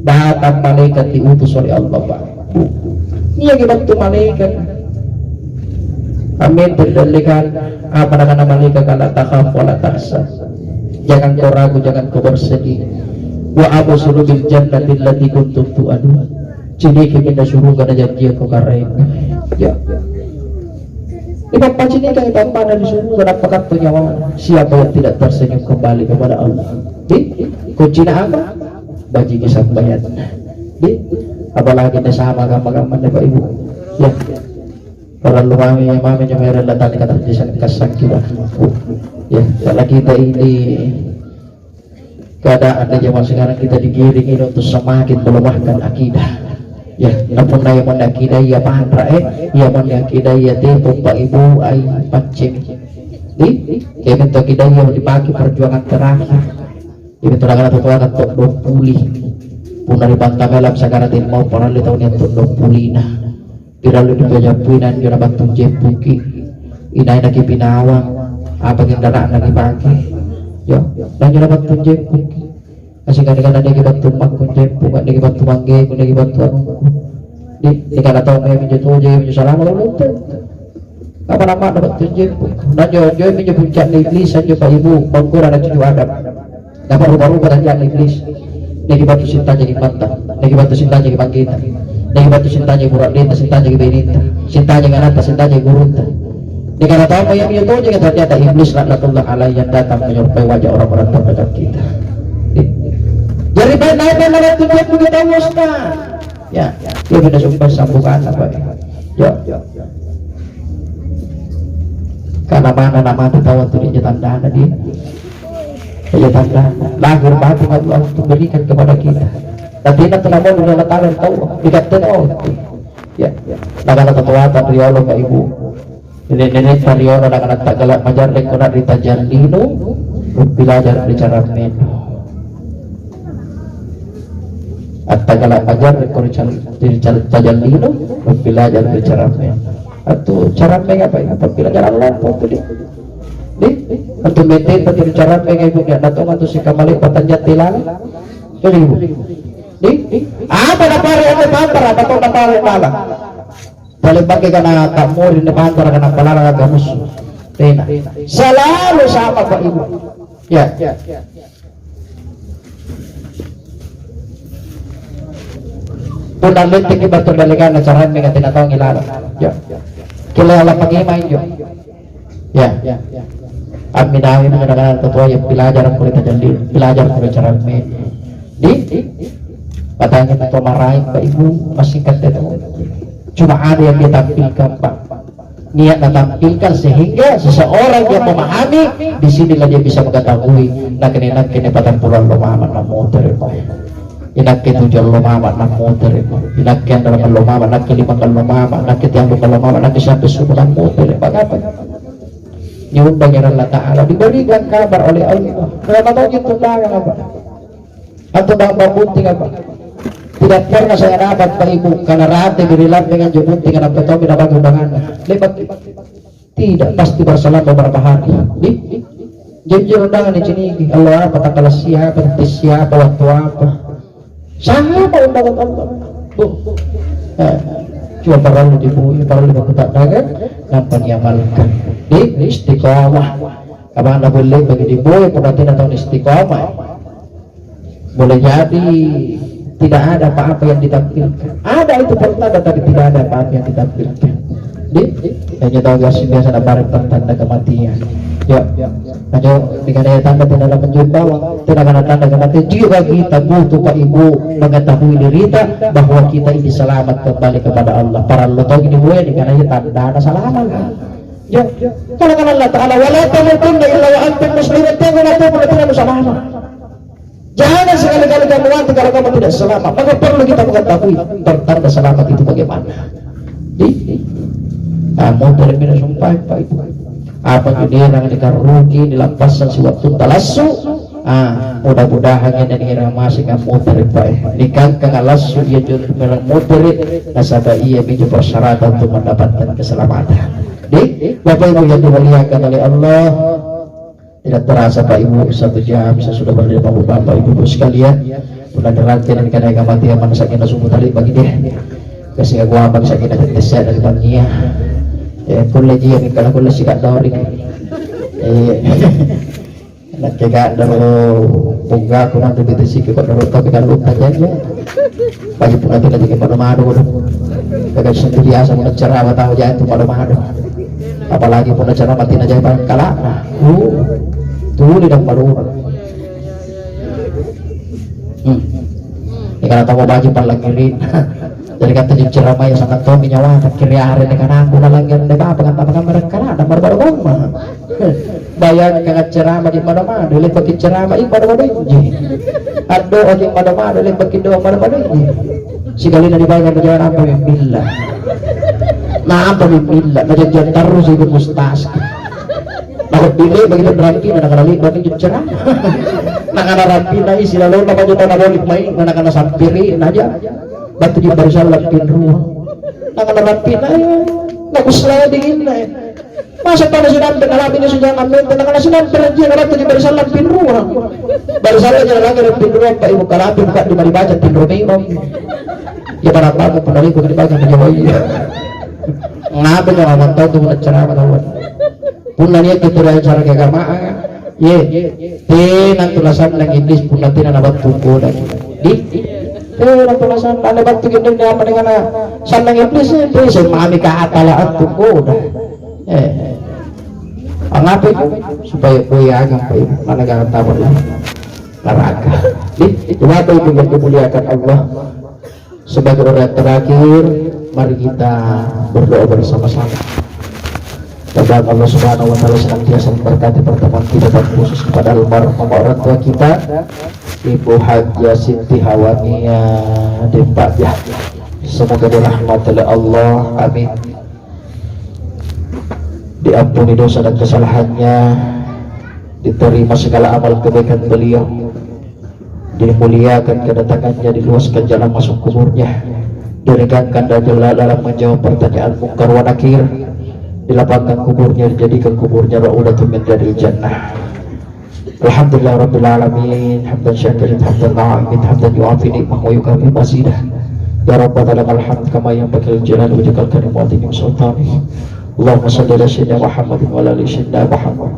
datang malaikat diutus oleh Allah Pak. Iya gibantu malaikat. Amin berdalikan apa dengan malaikat kala takhaf wala tahzan. Jangan kau ragu, jangan kau bersedih. Wa absuru bil jannati allati kuntum tu'adun. Cini kita suruh kana janji aku karai. Ya. Ibapak cini kan tanpa ada disuruh kana pekat penyawa. Siapa yang tidak tersenyum kembali kepada Allah? Kuncina apa? Baji kisah bayat. Apalagi kita sama gambar-gambar Bapak Ibu. Ya. Orang lumami yang mami yang merah datang kata desain kasang kita. Ya, kalau kita ini keadaan zaman sekarang kita digiring untuk semakin melemahkan akidah. Ya, namun yang mana akidah ya pandra ya mana akidah ya tepuk Pak Ibu ai pacim. Kayak bentuk akidah yang dipakai perjuangan terakhir. Ini terangkan untuk pulih. Pun dari bantamelam sekarang tidak mau pernah di tahun yang untuk pulih nah. Piralu di Pajapuinan jura batu jepuki inai naki pinawang apa kendaraan lagi pagi ya dan jura batu jepuki kasih kadang lagi batu makun jepuk lagi batu mangge lagi batu anungku di kada tahu kayak menjatuh aja menjusalah malu apa nama ada batu jepuk dan jauh menjepuk iblis saja Pak Ibu bangkur ada tujuh adab dapat baru berjanjian iblis lagi batu cinta jadi mantap lagi batu cinta jadi bangkita lagi batu cintanya burak dita, cintanya benita, cintanya nganata, cintanya gurunta. Di kana tahu yang itu juga ternyata iblis laknatullah alaihi yang datang menyerupai wajah orang-orang terdekat kita. Jadi benar-benar itu kita musnah. Ya, dia sudah sumpah sambungan apa ya? Karena mana nama itu tahu tu dia tanda ada dia. Dia tanda lahir batin Allah untuk berikan kepada kita. Tapi nanti telah mau menyatakan tahu tidak tahu ya nakana tatuatan riolo Pak Ibu ini riolo nakana tagala majar lekona rita jandino belajar bicara meno at tagala majar lekona jandino belajar bicara meno atau cara mega apa ya belajar Allah itu atau meten tadi bicara mega Ibu ya datang atau si kamali patanjatilan jadi Ibu apa na pare ang pantara patong na pare pala palibagi ka na kamurin na pantara ka na palara ka gamus tena selalu sama Pak Ibu ya punang lintik iba ito dalikan na saran may tinatawang ilala ya kilala pag-imain yun ya aminawi mo na totoo yung pilajar ang kulita dyan pilajar ang kulita saran may katanya itu marahin Pak Ibu masih kata itu cuma ada yang ditampilkan Pak niat ditampilkan sehingga seseorang yang memahami di sinilah dia bisa mengetahui nak kene patang pulau lomaman namoter Pak inak ke tujuh lomaman namoter Pak inak ke dalam lomaman nak kelima lomaman nak ketiang lomaman nak sampai subuhan moter Pak apa diundang ya Allah Ta'ala diberikan kabar oleh Allah kenapa tahu itu tahu apa atau bang bunting apa tidak pernah saya rapat Pak Ibu karena rata berilat dengan jubunting karena betul tidak bagi undangan lebat tidak pasti berselang beberapa hari janji undangan di sini Allah apa tanggal siapa waktu apa siapa undangan Allah cuma perlu dibuat perlu dibuat dagan dan penyamalkan di istiqomah apa anda boleh bagi dibuat pun nanti atau istiqomah boleh jadi tidak ada apa-apa yang ditampilkan ada itu pertanda tapi tidak ada apa-apa yang ditampilkan hanya tahu biasa ada barang tanda kematian ya hanya dengan tanda tidak menjumpa tidak ada tanda kematian juga kita butuh Pak Ibu mengetahui derita bahwa kita ini selamat kembali kepada Allah para lotong ini boleh karena tanda ada selamat ya kalau Allah Ta'ala wala tamutunna illa wa antum muslimun tidak selamat. Jangan sekali-kali kamu mati kalau kamu tidak selamat. Maka perlu kita mengetahui pertanda selamat itu bagaimana. Kamu terima sumpah Pak Ibu. Apa yang dilarang dikarugi dilampasan si waktu talasu Mudah-mudahan yang irama sing muter bae nikah kangalas ya jud melang muter nasaba iya biju persyaratan untuk mendapatkan keselamatan. Bapak Ibu yang dimuliakan oleh Allah, tidak terasa Pak Ibu 1 jam saya sudah berdiri Bapak Ibu sekalian. Pernah derangkan dan kadang mati aman sakit sumbu tali bagi dia. Kasih aku abang sakit dan desa dari bangia. Kuliah yang kalau kuliah sikat dori. Nak jaga daro bunga aku nanti ditisi ke daro tapi kalau lupa aja. Bagi pengantin lagi ke madu-madu. Kagak sendiri asa mau ceramah tahu jangan itu madu-madu. Apalagi pun cara mati aja barang kalah. Tuh di dalam baru. Kalau tahu baju paling kiri. Jadi kata di ceramah yang sangat tahu nyawa kiri hari dengan aku dalam yang dekat pengantin mereka ada baru rumah. Bayang kangat ceramah di mana-mana, dili pakai ceramah ini pada-pada ini. Ado aja pada-pada, dili pakai doa pada-pada ini. Sekali nanti bayang berjalan apa mimpilah. Nah apa mimpilah, berjalan terus ikut mustas. Nakut dili begitu berarti nak kali bagi ceramah. Nak ada rapi na isi lalu nak juta nak balik main, nak ada sampiri aja. Batu di barisan lapin ruang. Nak ada rapi na ya, nak uslah dingin na. Masa pada sedang mengalami sudah ngambil tentang sedang berjanji kalau tadi barisan lapin ruang. Barisan aja lagi lapin ruang Pak Ibu kalapi buka di mari baca tin romeo. Ya para tamu pendali bukan dibaca di Jawa. Ngapa yang aman tahu tu ceramah kawan. Punanya kita cara keagamaan. Ye, nang tulasan nang iblis pun nanti nang abat tubuh dan nang tulasan nang abat tubuh ini apa dengan sanang iblis itu semami ke atalaan tubuh dah. Ngapain supaya punya agam mana gak tahu lah neraka. Kenapa itu yang dimuliakan Allah? Sebagai orang terakhir, mari kita berdoa bersama-sama. Semoga Allah Subhanahu wa taala senantiasa memberkati pertemuan kita dan khusus kepada almarhum orang tua kita Ibu Hajjah Siti Hawania Dempatnya. Semoga dirahmati oleh Allah, amin. Diampuni dosa dan kesalahannya, diterima segala amal kebaikan beliau, dimuliakan kedatangannya, diluaskan jalan masuk kuburnya, diringankan dajjal dalam menjawab pertanyaan mungkar wa nakir, dilapangkan kuburnya, dijadikan kuburnya ra'udatun min riyadil jannah. Alhamdulillah rabbil alamin, hamdan syakirin, hamdan na'imin, hamdan yu'afi ni'mah wa yukafi masidah. Ya Rabbana lakal hamd kama yanbaghi lil jalali wajhikal karim wa 'azimi sultanih. Allahumma salli ala sayyidina Muhammadin wa ala ali sayyidina Muhammad.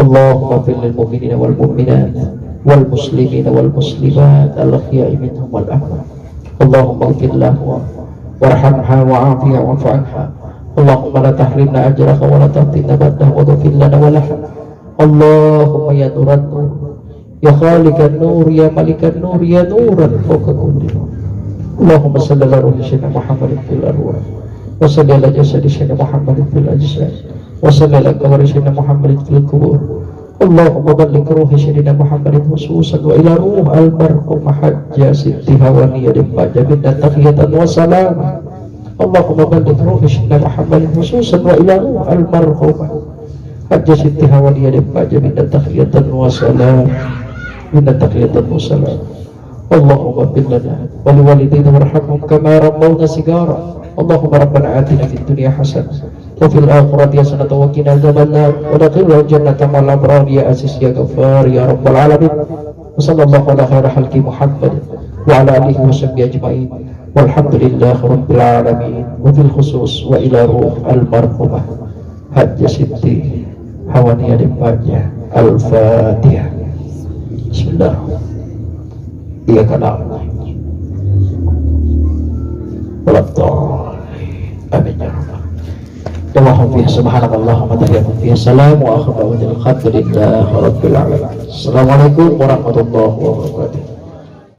Allahumma fil lil mu'minina wal mu'minat wal muslimina wal muslimat al ahya'i minhum wal amwat. Allahumma ighfir lahu warhamha wa'afiha wa'fu anha. Allahumma la tahrimna ajraha wa la taftinna ba'dahu wa ghfir lana wa laha. Allahumma ya nuran nur, ya khaliqan nur, ya malikan nur, ya nuran fawqa kulli nur. Allahumma salli ala sayyidina Muhammadin fil arwah wa salli ala jasadi sayyidina Muhammadin fil ajsad wa salli ala qabri sayyidina Muhammadin fil qubur. Allahumma balligh ruhi sayyidina Muhammadin khususan wa ila ruh almarhum Hajjah Siti Hawania Dempatnya minna tahiyatan wa salam. Allahumma balligh ruhi sayyidina Muhammadin khususan wa ila ruh almarhum Hajjah Siti Hawania Dempatnya minna tahiyatan wa salam. Minna tahiyatan wa salam. Allahumma ighfir lana wa liwalidayna warhamhum kama rabbawna sigara. Allahumma rabbana atina fid dunya hasanah wa fil akhirati hasanah wa qina adzabannar wa adkhilna jannata ma'al abrar ya aziz ya ghaffar ya rabbal alamin. Wa sallallahu ala khairi khalqi Muhammad wa ala alihi wa sahbihi ajma'in. Walhamdulillahi rabbil alamin. Wa bil khusus wa ila ruh almarhumah Hajjah Siti Hawania Dempatnya. Al-Fatihah. Bismillahirrahmanirrahim. Iya kana amin ya rabbal alamin. Subhanallahumma tahiyyatun fiha salam wa akhiru da'wana alhamdulillahi rabbil alamin. Assalamualaikum warahmatullahi wabarakatuh.